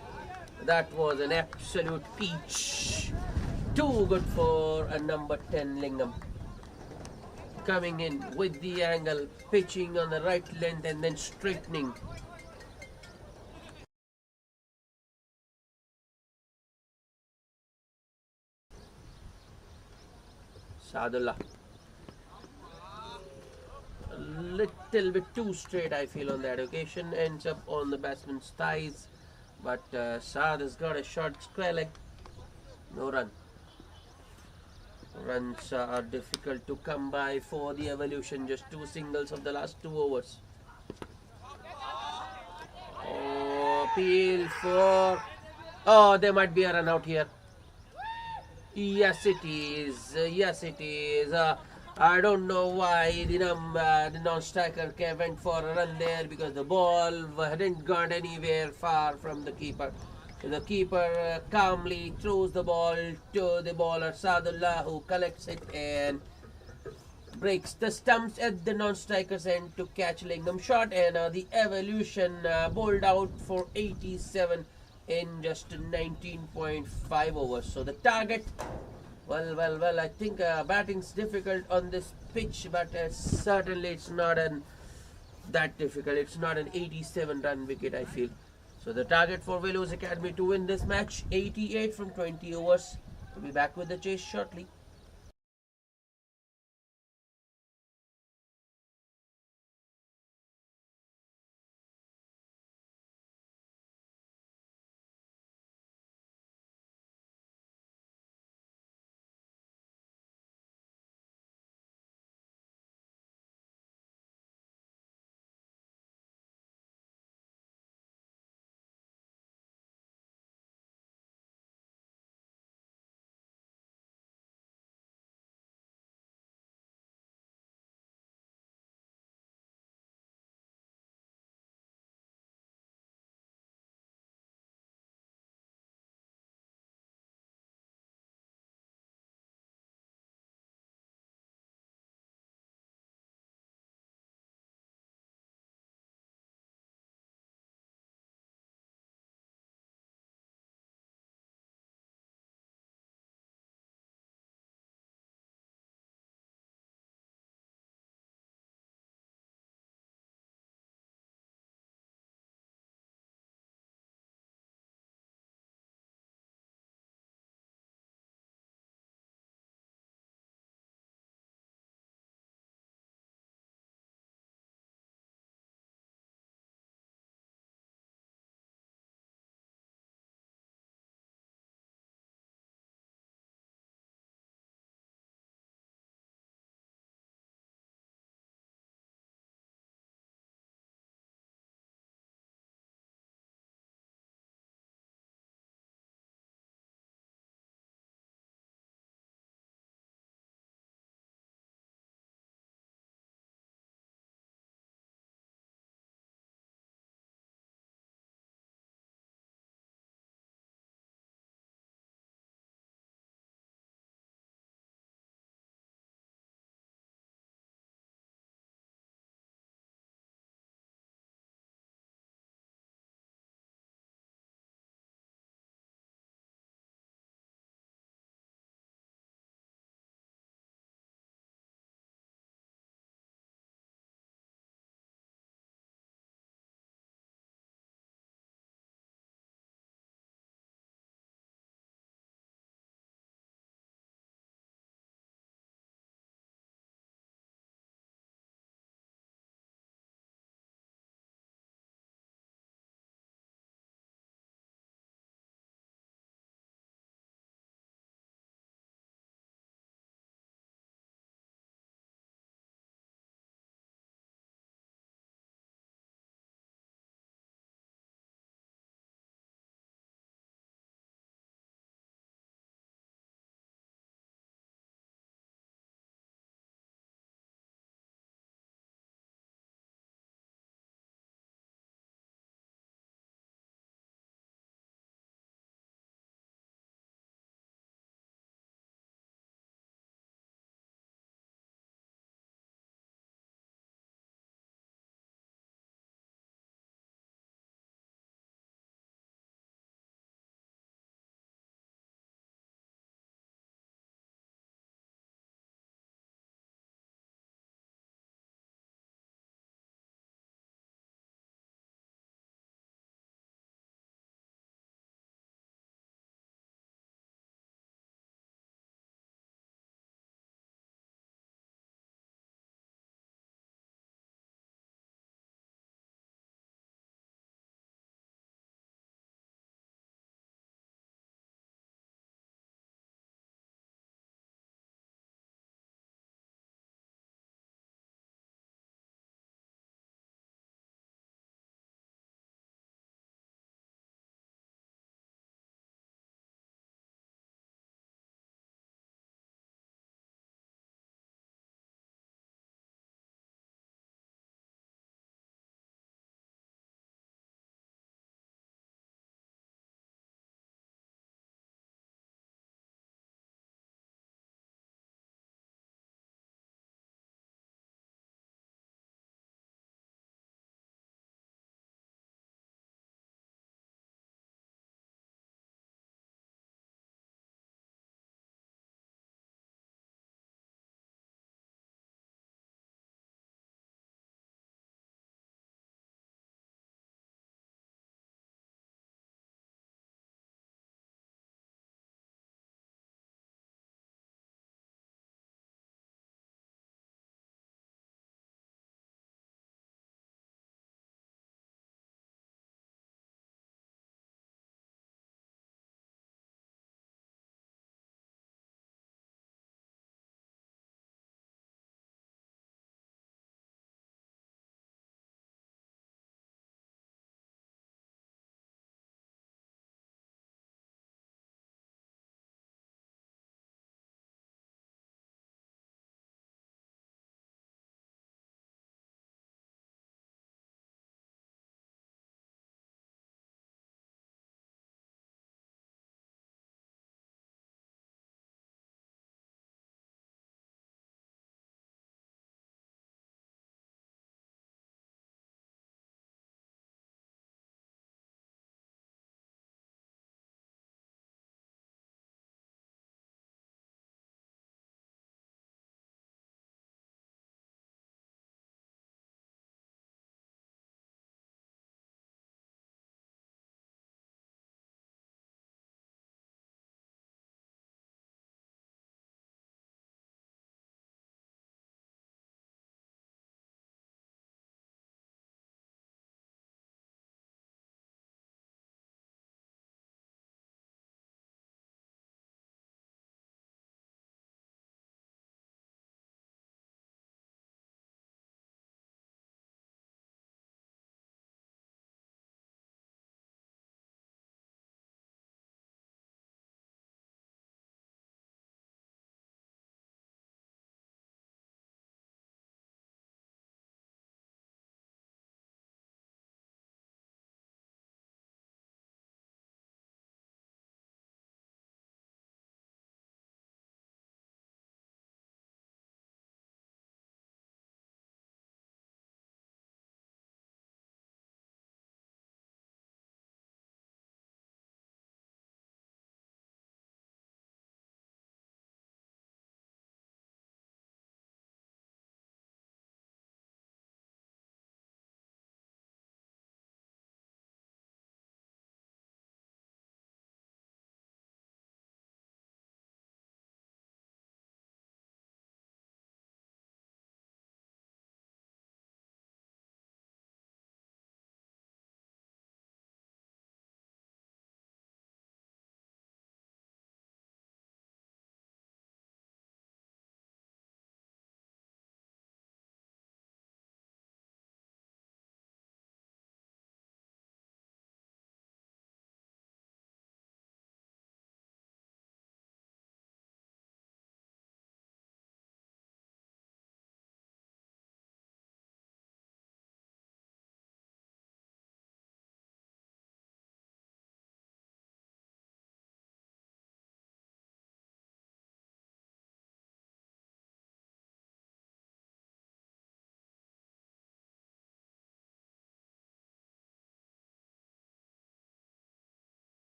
That was an absolute peach. Too good for a number 10 Lingam. Coming in with the angle, pitching on the right length and then straightening. Sadullah. A little bit too straight, I feel, on that occasion. Ends up on the batsman's thighs. But Saad has got a short square leg. No run. Runs are difficult to come by for the Evolution. Just 2 singles of the last 2 overs. Oh, appeal for... Oh, there might be a run out here. Yes, it is. Yes, it is. I don't know why the non-striker went for a run there, because the ball hadn't gone anywhere far from the keeper. So the keeper calmly throws the ball to the bowler Sadullah, who collects it and breaks the stumps at the non-striker's end to catch Lingam shot, and the Evolution bowled out for 87 in just 19.5 overs. So the target, well, I think batting's difficult on this pitch, but certainly it's not that difficult. It's not an 87 run wicket, I feel. So the target for Willows Academy to win this match, 88 from 20 overs. We'll be back with the chase shortly.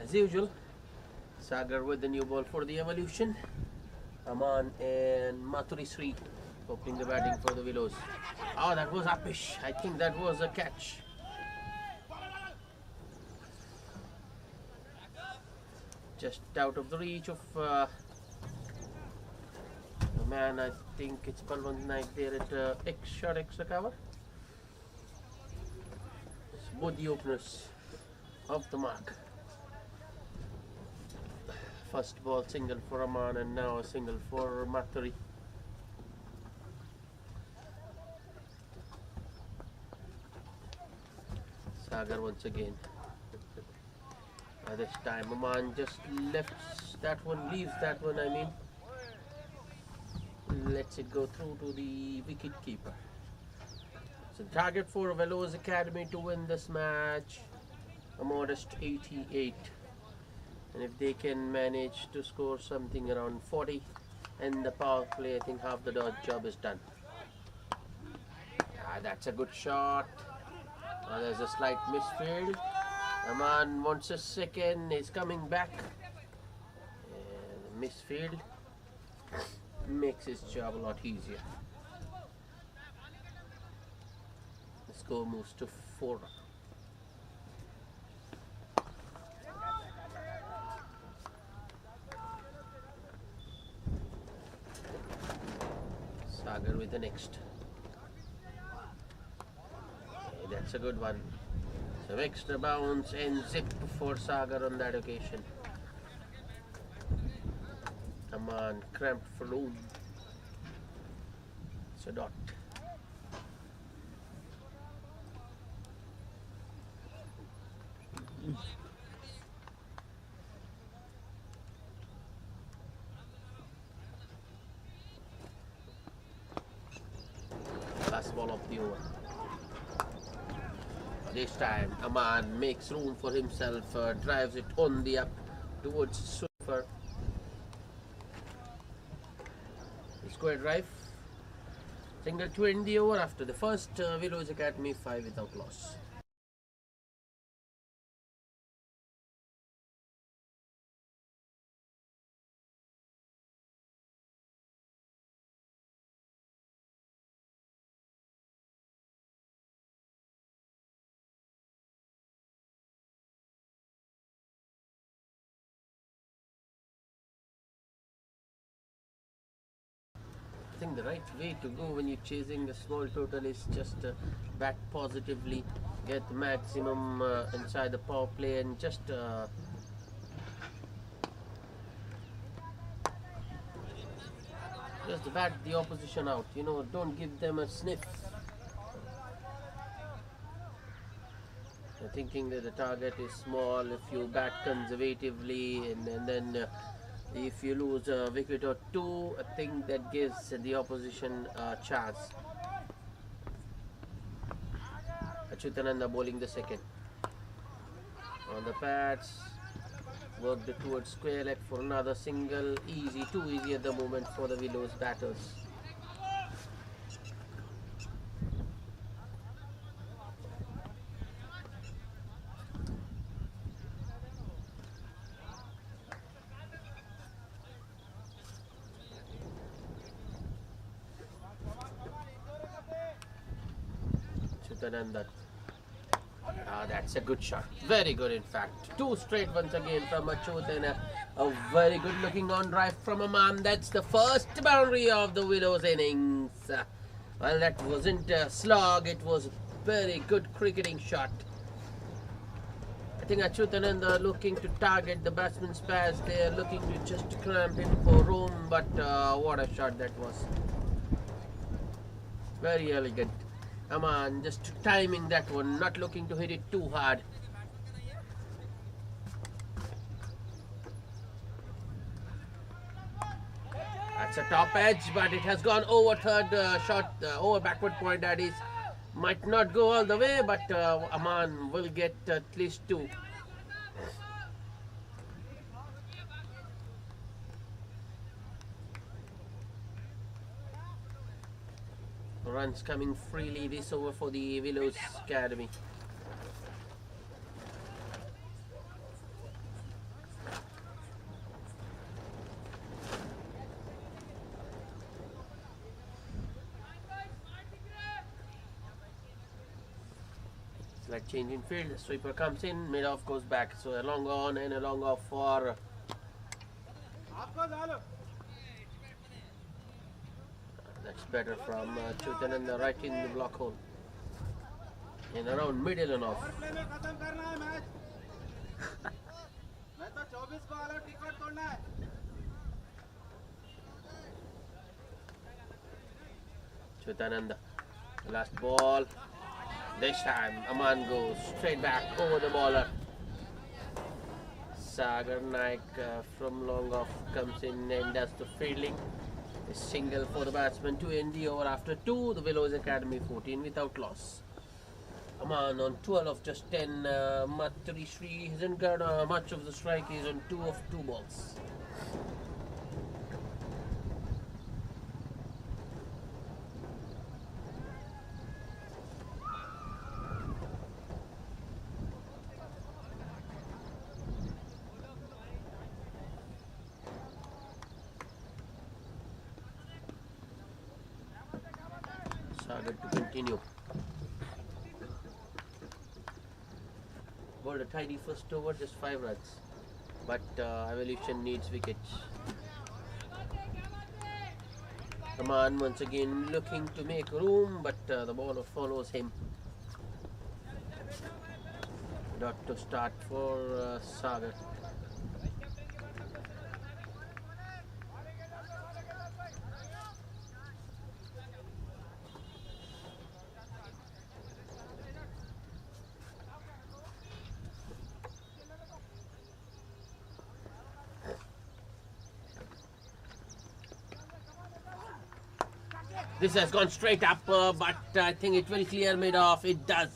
As usual, Sagar with the new ball for the evolution. Aman and Mathuri Sri opening the batting for the Willows. Oh, that was uppish. I think that was a catch. Just out of the reach of the man. I think it's Balwant Naik there at extra cover. So both the openers off the mark. First ball single for Aman and now a single for Mathuri. Sagar once again. This time Aman just lefts that one, leaves that one, I mean. Lets it go through to the wicket keeper. So target for Willows Academy to win this match, a modest 88. And if they can manage to score something around 40 in the power play, I think half the job is done. That's a good shot. There's a slight misfield. Aman wants a second, is coming back. And misfield makes his job a lot easier. The score moves to 4. Sagar with the next. Okay, that's a good one. Some extra bounce and zip for Sagar on that occasion. Aman cramped for room. It's a dot. Last ball of the over. This time Aman makes room for himself, drives it on the up towards Super. Square drive. Single to end the over after the first. Willows Academy 5 without loss. I think the right way to go when you're chasing a small total is just bat positively, get the maximum inside the power play, and just bat the opposition out. You know, don't give them a sniff. You're thinking that the target is small. If you bat conservatively, and then if you lose a wicket or two, I think that gives the opposition a chance. Achyutananda bowling the second. On the pads, worked towards square leg for another single. Easy, too easy at the moment for the Willows batters. That's a good shot. Very good, in fact. 2 straight once again from Achyut, and a very good looking on drive from Aman. That's the first boundary of the Willows innings. Well, that wasn't a slog. It was a very good cricketing shot. I think Achyutananda looking to target the batsman's pads. They are looking to just cramp in for room, but what a shot that was. Very elegant. Aman just timing that one, not looking to hit it too hard. That's a top edge, but it has gone over third shot, over backward point, that is. Might not go all the way, but Aman will get at least 2. Runs coming freely this over for the Willows Academy. Slight change in field. The sweeper comes in, mid off goes back. So a long on and a long off for. That's better from Chutananda right in the block hole. And around middle and off. Chutananda. Last ball. This time Aman goes straight back over the bowler. Sagar Naik from long off comes in and does the fielding. A single for the batsman to end the over after 2. The Willows Academy 14 without loss. Aman on 12 of just 10. Matri Sri hasn't got much of the strike. He's on 2 of 2 balls. Sagar to continue. Bowled a tidy first over, just 5 runs. But Evolution needs wickets. Aman once again looking to make room, but the bowler follows him. Dot to start for Sagar. This has gone straight up, but I think it will clear mid off. It does.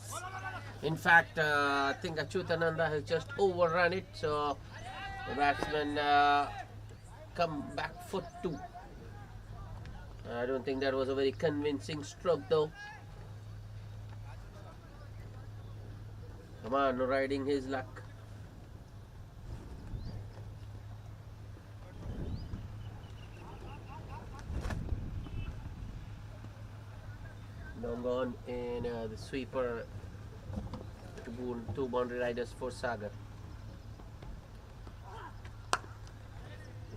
In fact, I think Achyutananda has just overrun it, so the batsman come back for 2. I don't think that was a very convincing stroke though. Come on, riding his luck. Long on and the sweeper to 2 boundary riders for Sagar.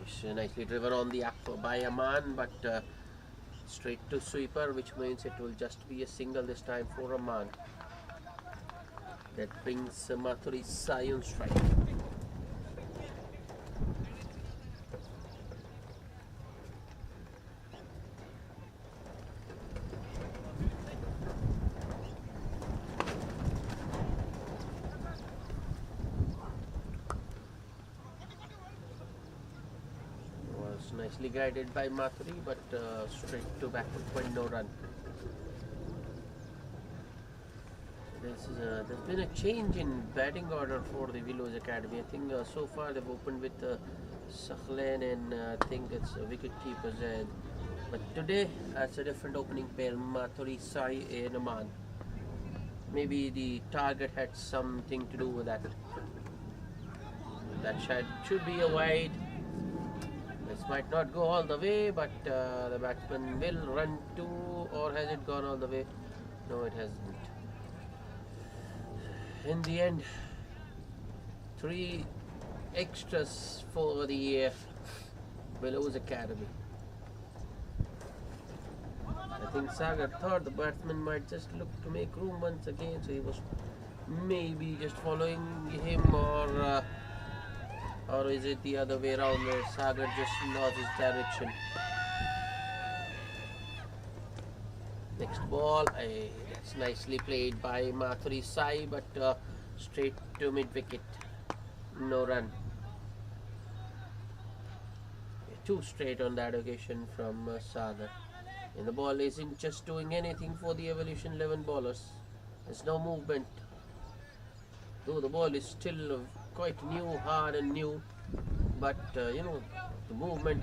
It's nicely driven on the up by Aman, but straight to sweeper, which means it will just be a single this time for Aman. That brings Mathuri Sai on strike. Nicely guided by Mathuri, but straight to backward point, no run. There's been a change in batting order for the Willows Academy. I think so far they've opened with Sakhlen and I think it's wicket keeper Zaid. But today it's a different opening pair, Mathuri Sai and Aman. Maybe the target had something to do with that. That should be a wide. This might not go all the way, but the batsman will run to, or has it gone all the way? No, it hasn't. In the end, 3 extras for the Willows Academy. I think Sagar thought the batsman might just look to make room once again, so he was maybe just following him, or is it the other way around where Sagar just lost his direction? Next ball, that's nicely played by Mathuri Sai, but straight to mid wicket, no run. 2 straight on that occasion from Sagar. And the ball isn't just doing anything for the Evolution 11 bowlers. There's no movement. Though the ball is still quite new, hard and new, but you know, the movement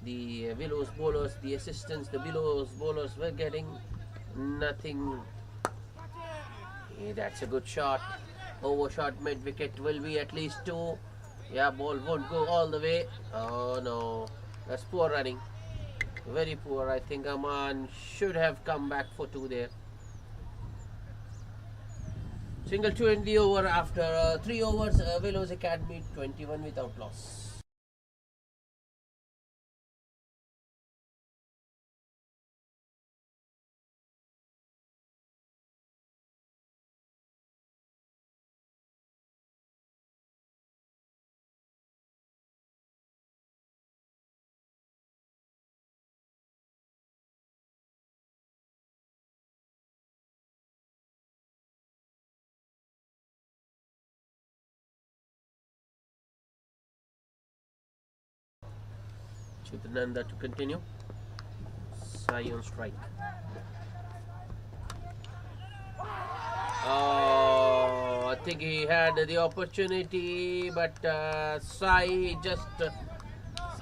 the Willows bowlers, the assistants the Willows bowlers were getting, nothing. That's a good shot. Overshot mid wicket, will be at least 2. Yeah, ball won't go all the way. Oh no, that's poor running, very poor. I think Aman should have come back for 2 there. Single two in the over after 3 overs. Willows Academy 21 without loss. Chitananda to continue. Sai on strike. Oh, I think he had the opportunity, but Sai just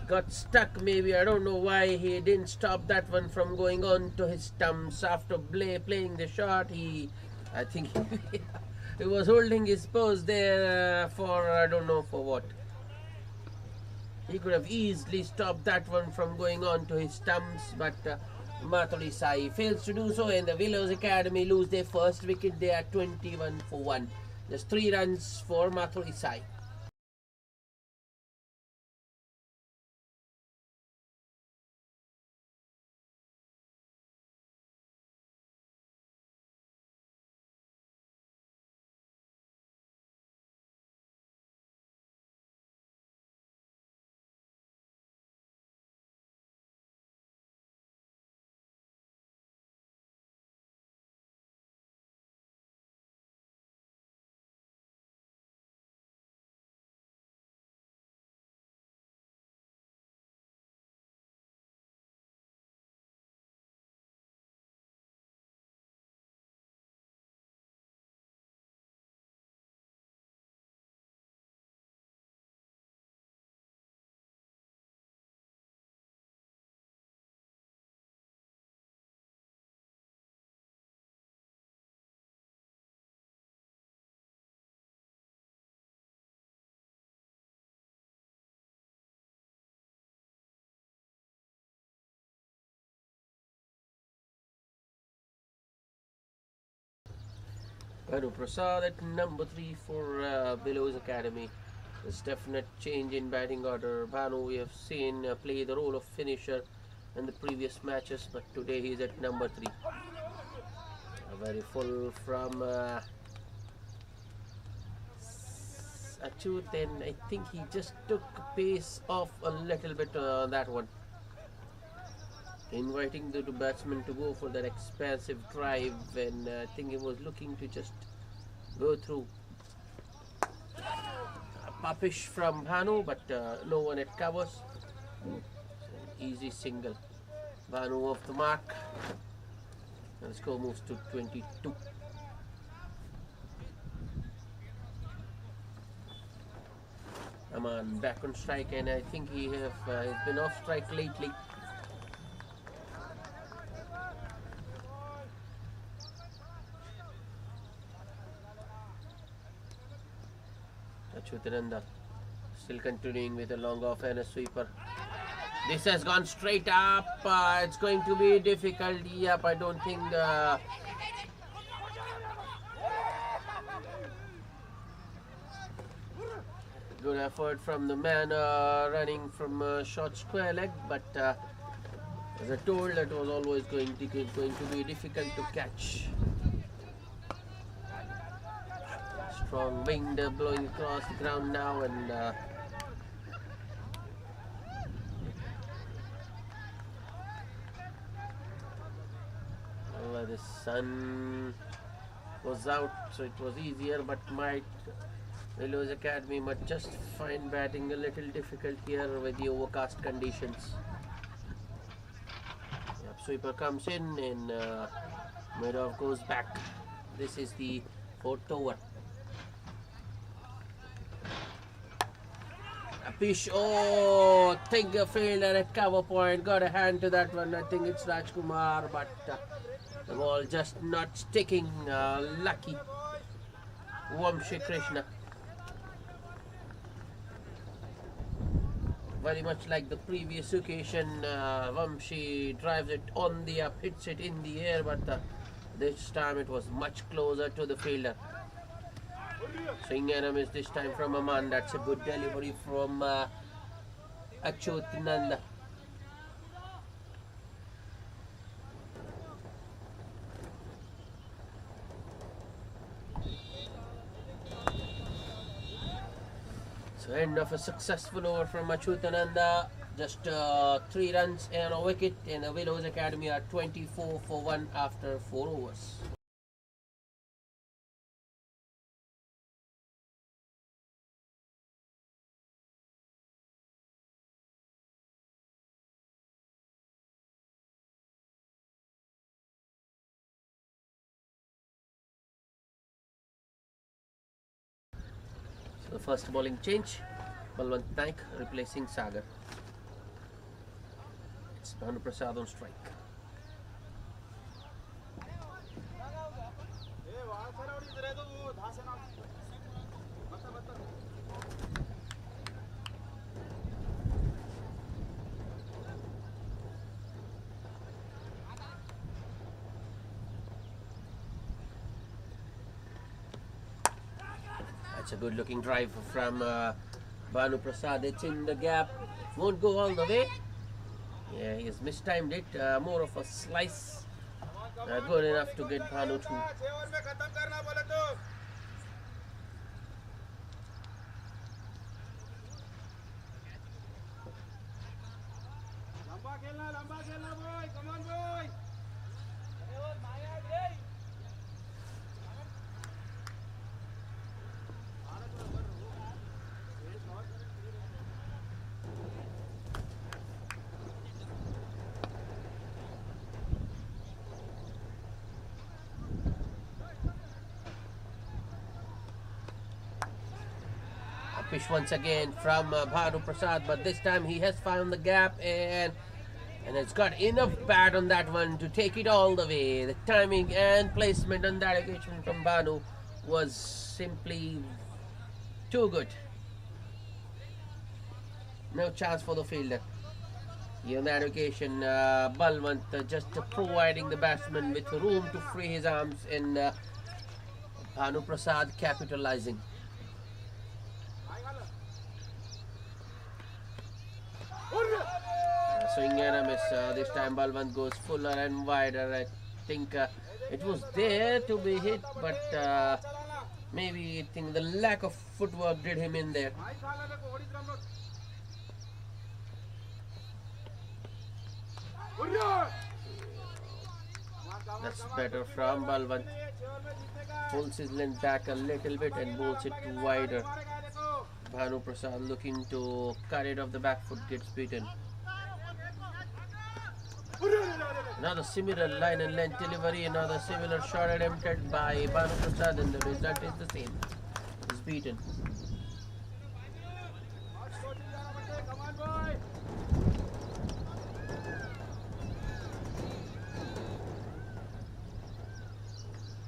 got stuck. Maybe I don't know why he didn't stop that one from going on to his stumps after playing the shot. I think he was holding his pose there for I don't know for what. He could have easily stopped that one from going on to his stumps, but Mathuri Sai fails to do so, and the Willows Academy lose their first wicket. They are 21 for 1. Just 3 runs for Mathuri Sai. Banu Prasad at number 3 for Willows Academy. There's definite change in batting order. Banu we have seen play the role of finisher in the previous matches, but today he's at number 3. Very full from Achut, and I think he just took pace off a little bit on that one. Inviting the batsman to go for that expansive drive, and I think he was looking to just go through. Puppish from Bhanu, but no one at covers. Easy single. Bhanu off the mark, and the score moves to 22. Aman back on strike, and I think he's been off strike lately. Chutananda still continuing with a long off and a sweeper. This has gone straight up. It's going to be difficult. Yep, I don't think good effort from the man running from short square leg, but as I told, that was always going to be difficult to catch. Strong wind blowing across the ground now, and the sun was out, so it was easier, but Willows Academy might just find batting a little difficult here with the overcast conditions. Yep, sweeper comes in, and Medov goes back. This is the 4th over. Fish, oh, think a fielder at cover point, got a hand to that one. I think it's Rajkumar, but the ball just not sticking. Lucky Vamshi Krishna. Very much like the previous occasion, Vamshi drives it on the up, hits it in the air, but this time it was much closer to the fielder. Swing and a miss this time from Aman. That's a good delivery from Achyutananda. So end of a successful over from Achyutananda. Just 3 runs and a wicket, and the Willows Academy are 24 for 1 after 4 overs. So the first bowling change, Balwant Naik replacing Sagar. It's Bhanu Prasad on strike. That's a good looking drive from Bhanu Prasad. It's in the gap, won't go all the way. Yeah, he has mistimed it. More of a slice. Good enough to get Bhanu through. Fish once again from Bhanu Prasad, but this time he has found the gap and it's got enough bat on that one to take it all the way. The timing and placement on that occasion from Bhanu was simply too good. No chance for the fielder. On that occasion, Balwant just providing the batsman with room to free his arms, and Bhanu Prasad capitalizing. Swing and a miss. This time Balwant goes fuller and wider. I think it was there to be hit, but maybe I think the lack of footwork did him in there. That's better from Balwant. Pulls his length back a little bit and bowls it wider. Bhanu Prasad looking to cut it off the back foot, gets beaten. Another similar line and length delivery, another similar shot attempted by Bhanu Prasad, and the result is the same. He's beaten.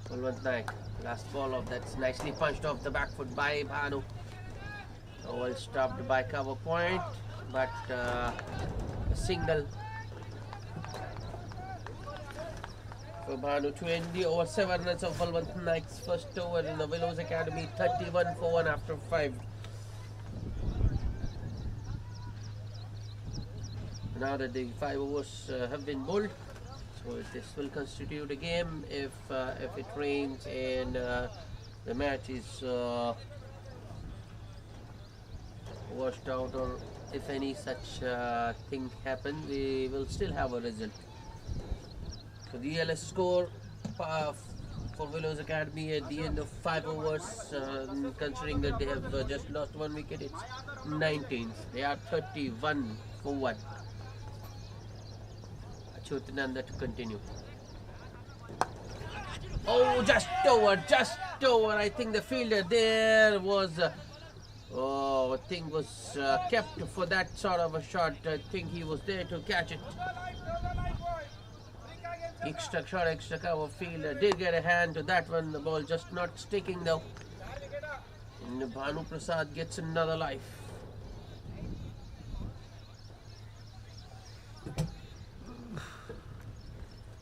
Balwant Naik, last ball of that's nicely punched off the back foot by Bhanu. Well stopped by cover point, but a single for Bhanu to end the over 7 runs of Balwant Naik's first over in the Willows Academy, 31 for 1 after 5. Now that the 5 overs have been bowled, so this will constitute a game if it rains and the match is washed out, or if any such thing happens, we will still have a result. So the ELS score for Willows Academy at the end of 5 overs, considering that they have just lost 1 wicket, it's 19. They are 31 for 1. Achyutananda to continue. Oh, just over. I think the fielder there was kept for that sort of a shot. I think he was there to catch it. Extra shot, extra cover. Fielder did get a hand to that one. The ball just not sticking though. And Bhanu Prasad gets another life.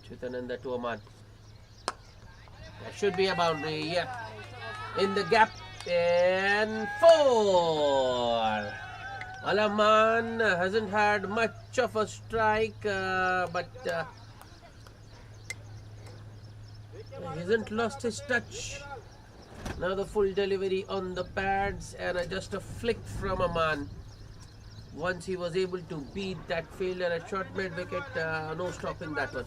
Achyutananda to Aman. That should be a boundary, yeah. in the gap, and 4. Alaman hasn't had much of a strike, but he hasn't lost his touch. Now the full delivery on the pads, and just a flick from Aman. Once he was able to beat that failure at short mid wicket, no stopping that one.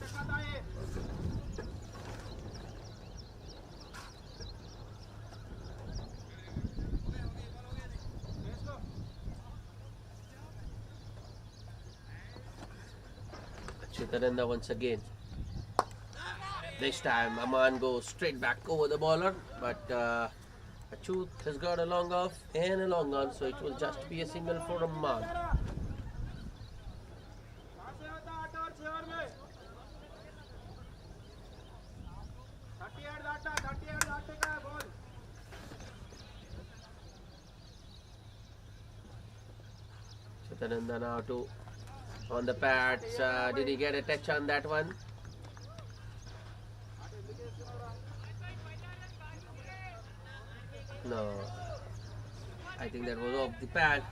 Chitaranda once again. This time Aman goes straight back over the bowler, but Achut has got a long off and a long on, so it will just be a single for Aman. Chitaranda now to on the pads. Did he get a touch on that one? No. I think that was off the pad.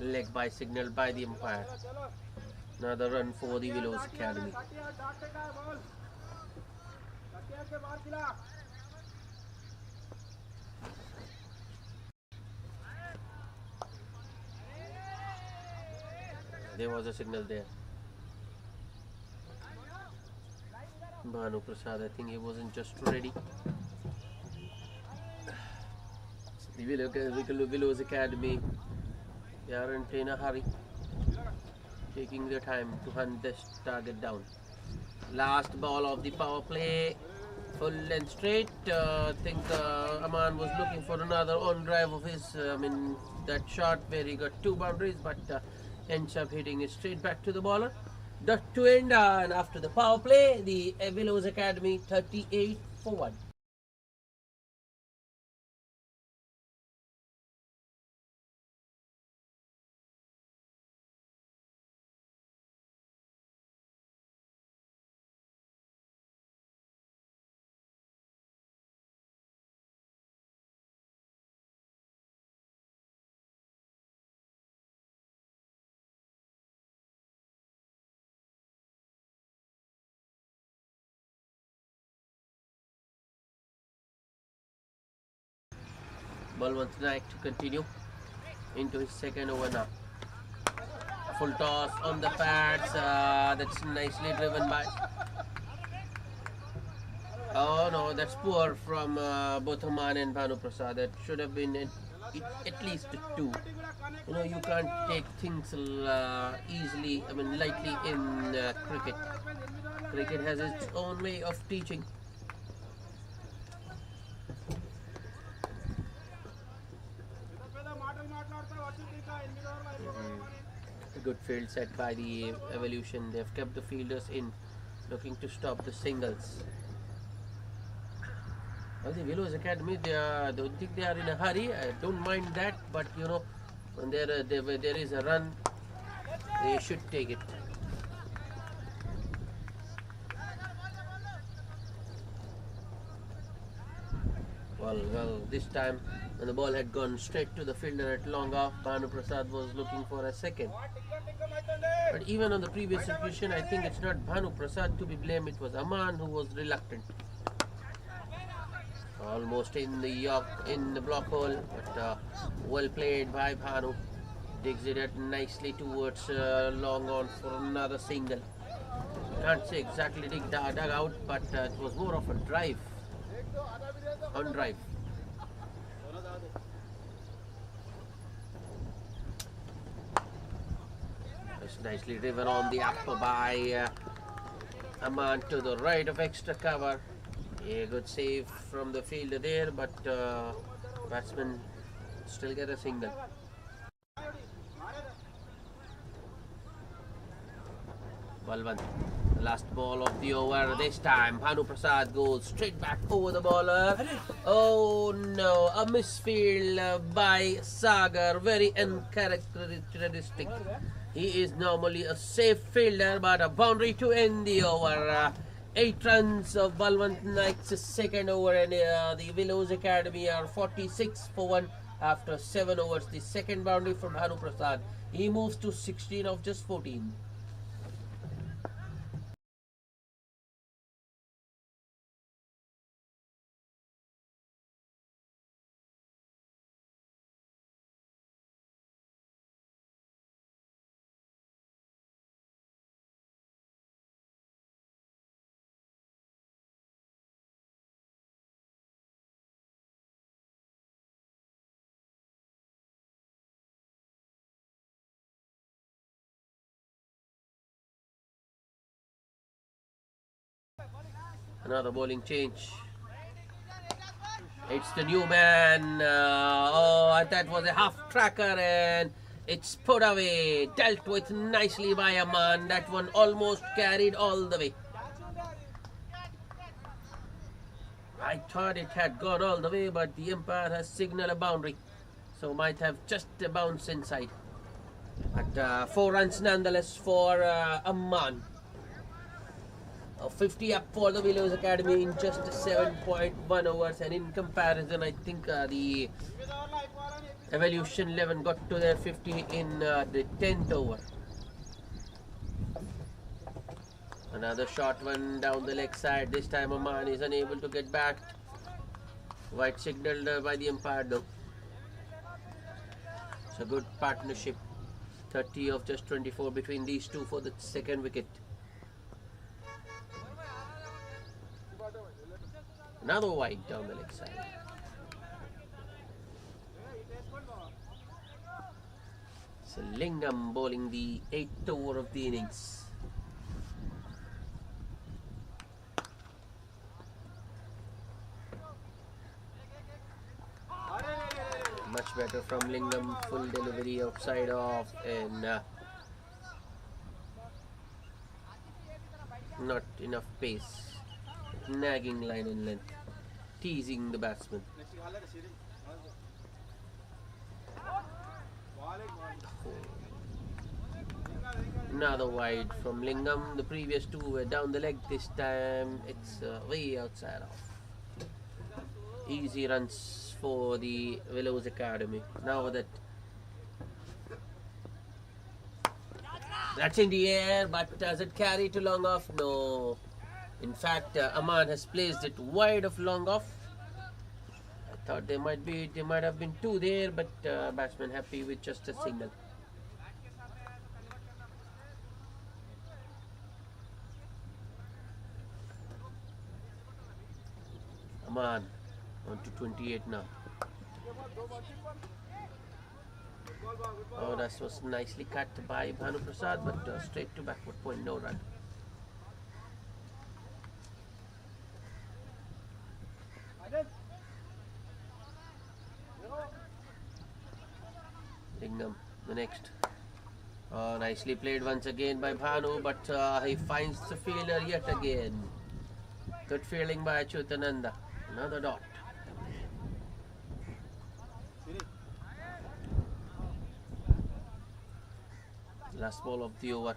Leg by signal by the umpire. Another run for the Willows Academy. There was a signal there. Bhanu Prasad, I think he wasn't just ready. The Willows Academy, they aren't in a hurry, taking their time to hunt this target down. Last ball of the power play, full and straight. I think Aman was looking for another on drive of his. That shot where he got 2 boundaries, but ends up hitting it straight back to the bowler. Dot to end, and after the power play, the Willows Academy 38 for 1. Balwant Naik to continue into his second over now. Full toss on the pads. That's nicely driven by. Oh no, that's poor from both Aman and Bhanu Prasad. That should have been at least 2. You can't take things easily, lightly in cricket. Cricket has its own way of teaching. Good field set by the Evolution. They have kept the fielders in, looking to stop the singles. Well, the Willows Academy, I don't think they are in a hurry. I don't mind that, but when there is a run, they should take it. Well, this time when the ball had gone straight to the fielder at long off, Bhanu Prasad was looking for a second. But even on the previous situation, I think it's not Bhanu Prasad to be blamed, it was Aman who was reluctant. Almost in the block hole, but well played by Bhanu. Digs it nicely towards long on for another single. Can't say exactly dug out, but it was more of a drive. On drive. It's nicely driven on the up by Aman to the right of extra cover. A good save from the fielder there, but batsman still get a single. Balwant, the last ball of the over. This time Bhanu Prasad goes straight back over the bowler. Oh no, a misfield by Sagar, very uncharacteristic. He is normally a safe fielder, but a boundary to end the over. 8 runs of Balwant Naik's second over, and the Willows Academy are 46 for 1 after 7 overs. The second boundary for Bhanu Prasad. He moves to 16 of just 14. Another bowling change. It's the new man. That was a half tracker, and it's put away. Dealt with nicely by Aman. That one almost carried all the way. I thought it had gone all the way, but the umpire has signaled a boundary, so might have just a bounce inside. But 4 runs nonetheless for Aman. 50 up for the Willows Academy in just 7.1 overs, and in comparison, I think the Evolution 11 got to their 50 in the 10th over. Another short one down the leg side. This time Aman is unable to get back. White signaled by the umpire though. It's a good partnership. 30 of just 24 between these two for the second wicket. Another wide down the leg side. So Lingam bowling the 8th over of the innings. Much better from Lingam, full delivery outside off, and not enough pace. Nagging line and length, teasing the batsman. Another wide from Lingam. The previous two were down the leg. This time it's way outside off. Easy runs for the Willows Academy. Now that's in the air, but does it carry to long off? No. In fact, Aman has placed it wide of long off. I thought there might have been 2 there, but batsman happy with just a single. Aman on to 28 now. Oh, that was nicely cut by Bhanu Prasad, but straight to backward point, no run. Lingam, the next. Nicely played once again by Bhanu, but he finds the fielder yet again. Good fielding by Chutananda. Another dot. Last ball of the over.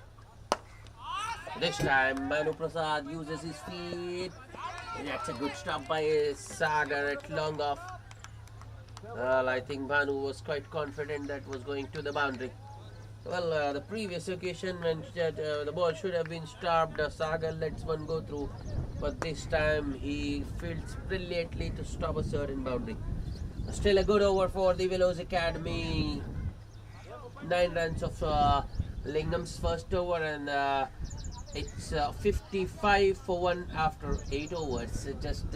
This time Bhanu Prasad uses his feet. That's a good stop by Sagar at long off. Well, I think Bhanu was quite confident that was going to the boundary. Well, the previous occasion when the ball should have been stopped, Sagar lets one go through, but this time he fields brilliantly to stop a certain boundary. Still a good over for the Willows Academy. 9 runs of Lingam's first over, and it's 55 for 1 after 8 overs. Just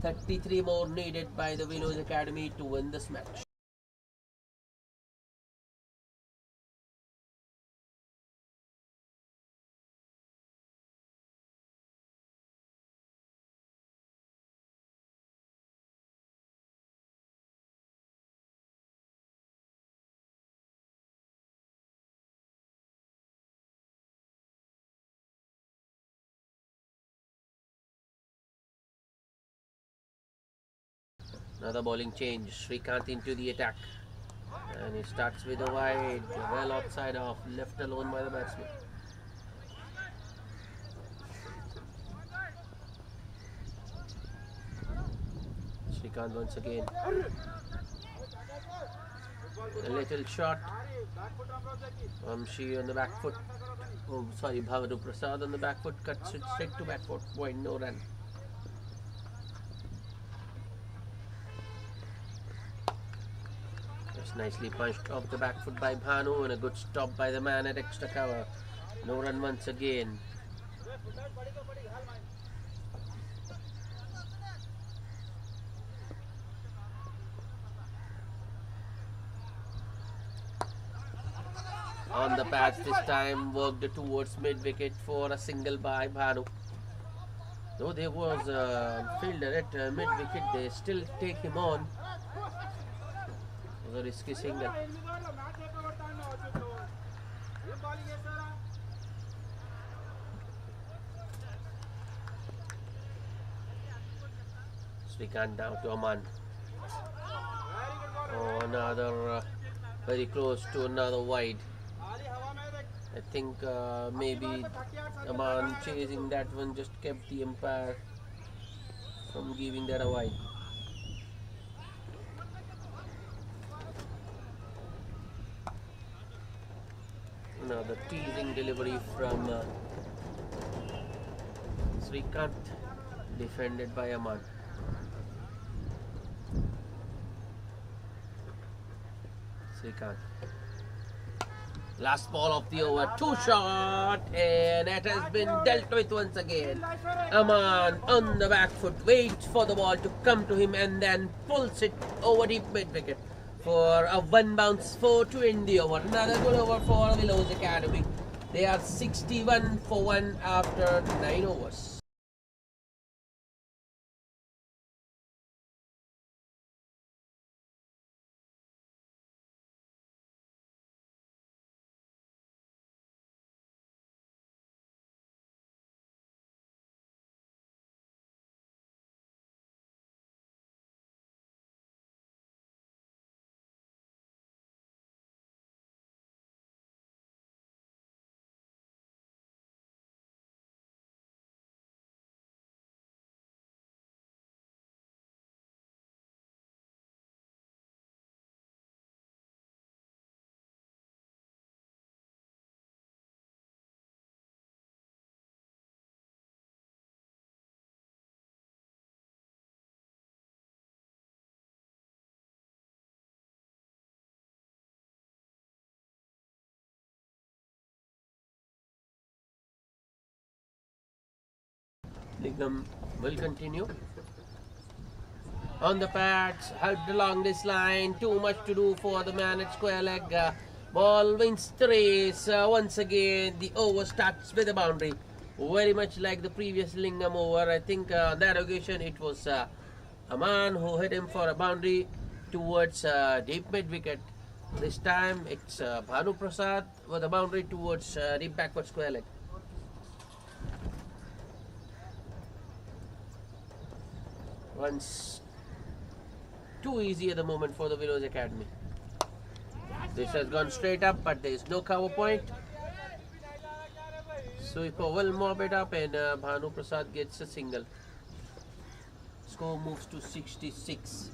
33 more needed by the Willows Academy to win this match. Another bowling change. Srikanth into the attack. And he starts with a wide, well outside off, left alone by the batsman. Srikanth once again. A little shot. She on the back foot. Oh, sorry, Bhavanu Prasad on the back foot. Cuts it straight to back foot. Point, no run. Just nicely punched off the back foot by Bhanu, and a good stop by the man at extra cover. No run once again. On the pads this time, worked towards mid-wicket for a single by Bhanu. Though there was a fielder at mid-wicket, they still take him on. It was a risky single. Srikanth down to Aman. Oh, another very close to another wide. I think maybe Aman chasing that one just kept the umpire from giving that a wide. Another teasing delivery from Srikanth, defended by Aman. Srikanth. Last ball of the over, 2 shot, and it has been dealt with once again. Aman on the back foot, waits for the ball to come to him and then pulls it over deep mid-wicket for a 1 bounce 4 to end the over. Another good over for Willows Academy. They are 61 for 1 after 9 overs. Nigam will continue. On the pads, helped along this line. Too much to do for the man at square leg. Ball wins the race. Once again, the over starts with a boundary. Very much like the previous Lingam over. I think on that occasion it was Aman who hit him for a boundary towards deep mid-wicket. This time it's Bhanu Prasad with a boundary towards deep backward square leg. Once too easy at the moment for the Willows Academy. This has gone straight up, but there is no cover point. Sweeper will mob it up, and Bhanu Prasad gets a single. Score moves to 66.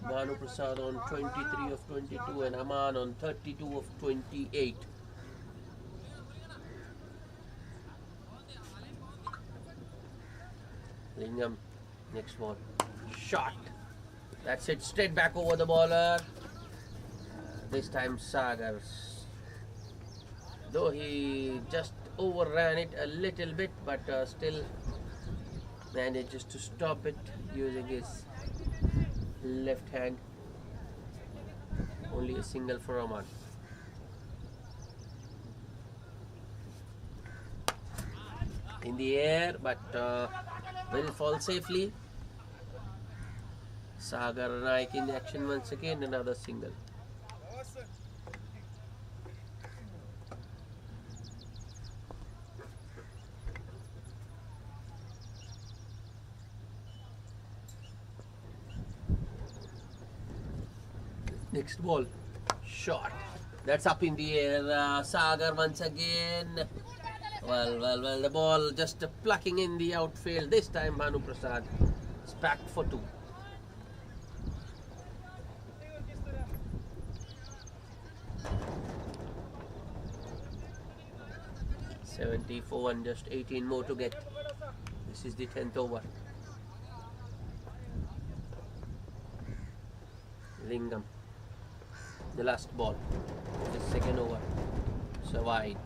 Bhanu Prasad on 23 of 22 and Aman on 32 of 28. Lingam, next ball, shot. That's it, straight back over the bowler. This time Sagar, though he just overran it a little bit, but still manages to stop it using his left hand. Only a single for Aman. In the air, but will fall safely. Sagar Naik in action once again, another single. Next ball, shot. That's up in the air. Sagar once again. Well, the ball just plucking in the outfield. This time Bhanu Prasad It's packed for two. $74 and just 18 more to get. This is the 10th over. Lingam, the last ball, the second over. So wide.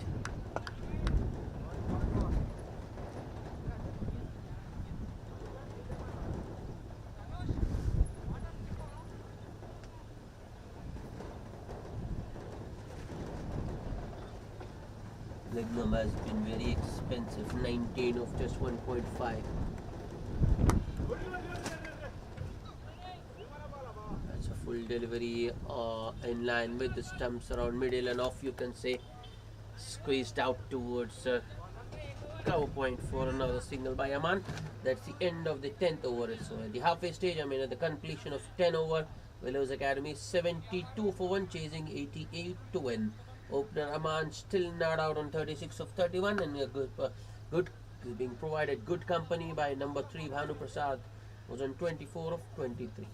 Lingam has been very expensive, 19 of just 1.5. That's a full delivery in line with the stumps around middle and off, you can say. Squeezed out towards cover point for another single by Aman. That's the end of the 10th over. So at the halfway stage, at the completion of 10 over, Willows Academy 72 for 1, chasing 88 to win. Opener Aman still not out on 36 of 31, and good being provided good company by number 3 Bhanu Prasad, was on 24 of 23.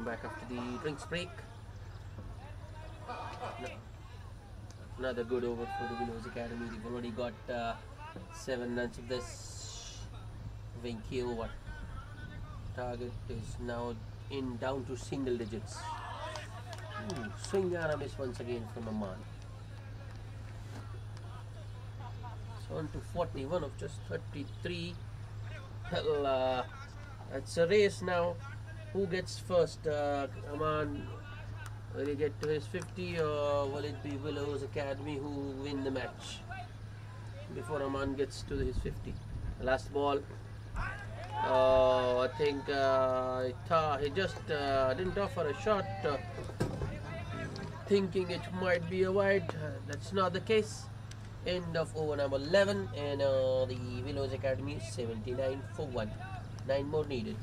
Welcome back after the drinks break. Another good over for the Willows Academy. They've already got 7 runs of this Vinky over. Target is now down to single digits. Swing and a miss once again from Aman. It's on to 41 of just 33. Well, it's a race now. Who gets first? Aman, will he get to his 50 or will it be Willows Academy who win the match before Aman gets to his 50? Last ball. I think he just didn't offer a shot, thinking it might be a wide. That's not the case. End of over number 11, and the Willows Academy is 79 for 1. 9 more needed.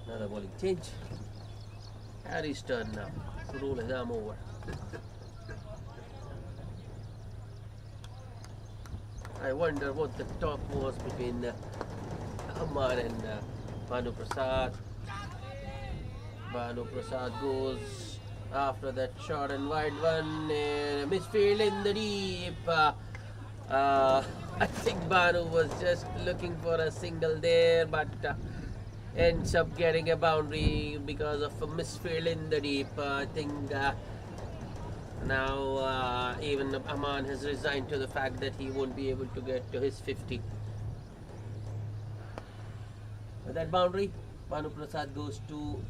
Another bowling change. Harry's turn now to roll his arm over. I wonder what the talk was between Aman and Bhanu Prasad. Bhanu Prasad goes after that short and wide one, and a misfield in the deep. I think Bhanu was just looking for a single there, but ends up getting a boundary because of a misfield in the deep. I think now even Aman has resigned to the fact that he won't be able to get to his 50. With that boundary, Bhanu Prasad goes to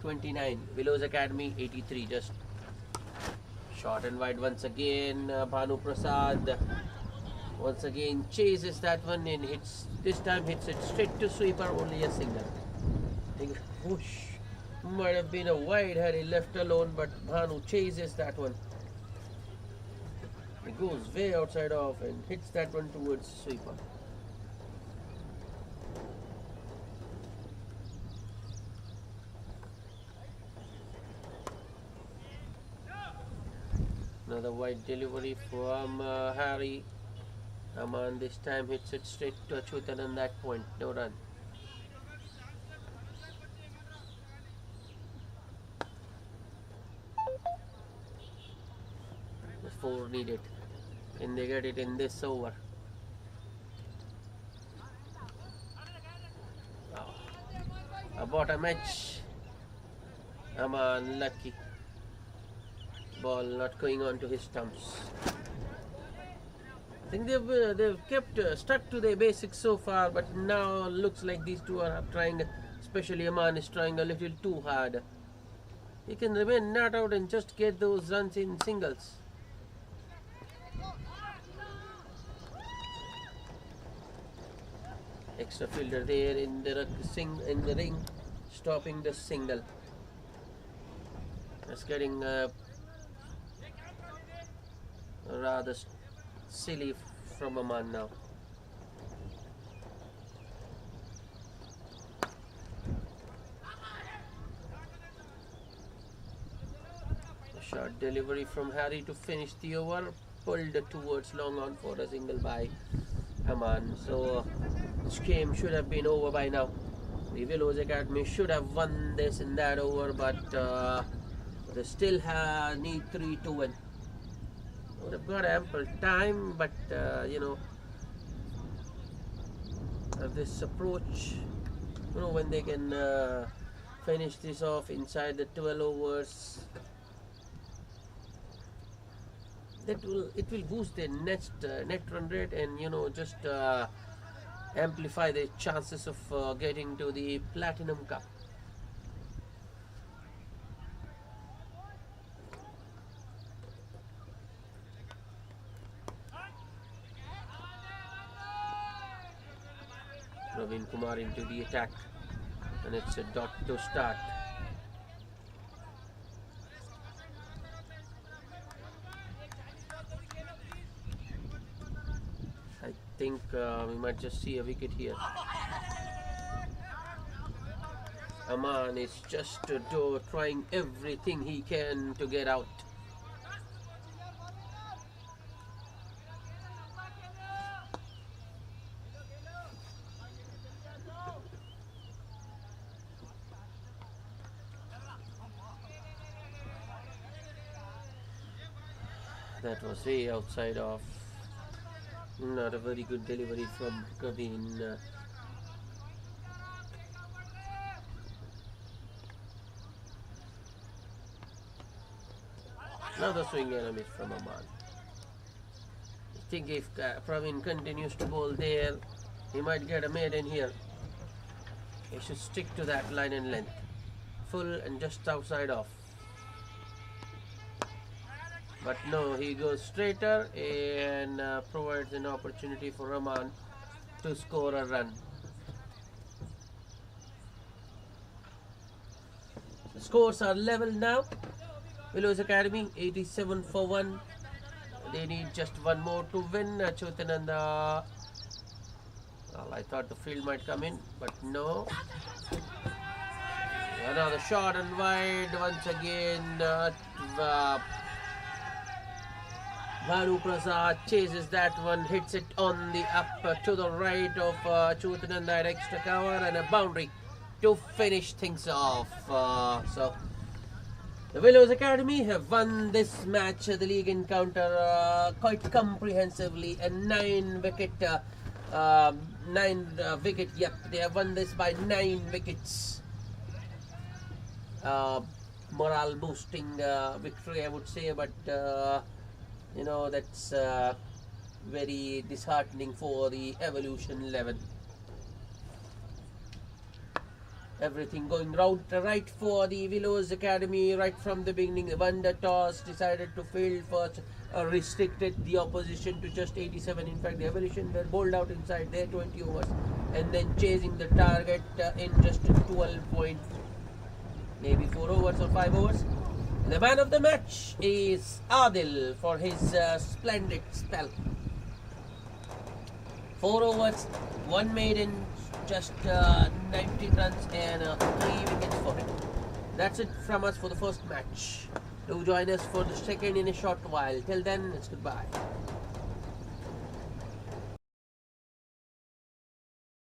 29. Willows Academy 83. Just short and wide once again. Bhanu Prasad once again chases that one and hits. This time hits it straight to sweeper. Only a single. I think whoosh. Might have been a wide had he left alone, but Bhanu chases that one. He goes way outside off and hits that one towards sweeper. Another wide delivery from Harry. Aman this time hits it straight to Achyutan on that point. No run. The 4 needed, and they get it in this over. A bottom edge. Aman lucky. Ball not going on to his stumps. I think they've kept stuck to their basics so far, but now looks like these two are trying, especially Aman is trying a little too hard. He can remain not out and just get those runs in singles. Extra fielder there in the ring, stopping the single. It's getting rather silly from Aman now. A short delivery from Harry to finish the over, pulled towards long on for a single by Aman. So this game should have been over by now. The Willows Academy should have won this in that over, but they still need 3 to win. They've got ample time, but this approach, when they can finish this off inside the 12 overs, it will boost their net run rate, and just amplify their chances of getting to the Platinum Cup. Praveen Kumar into the attack, and it's a dot to start. I think we might just see a wicket here. Aman is just trying everything he can to get out. That was way outside of. Not a very good delivery from Gavin. Another swing and a miss from Aman. I think if Praveen continues to bowl there, he might get a maiden here. He should stick to that line and length. Full and just outside off. But no, he goes straighter and provides an opportunity for Rahman to score a run. The scores are level now. Willows Academy 87 for 1. They need just one more to win. Chotananda. Well, I thought the field might come in, but no. Another shot and wide once again. Bhanu Prasad chases that one, hits it on the up to the right of Chotananda at extra cover and a boundary to finish things off. So the Willows Academy have won this match, the league encounter, quite comprehensively. A 9 wicket, yep, they have won this by 9 wickets. Morale boosting victory, I would say, but you know, that's very disheartening for the Evolution 11. Everything going right for the Willows Academy right from the beginning. They won the toss, decided to field first, restricted the opposition to just 87. In fact, the Evolution were bowled out inside their 20 overs and then chasing the target in just 12 point, maybe 4 overs or 5 overs. The man of the match is Adil for his splendid spell. 4 overs, 1 maiden, just 19 runs and 3 wickets for him. That's it from us for the first match. Do join us for the second in a short while. Till then, it's goodbye.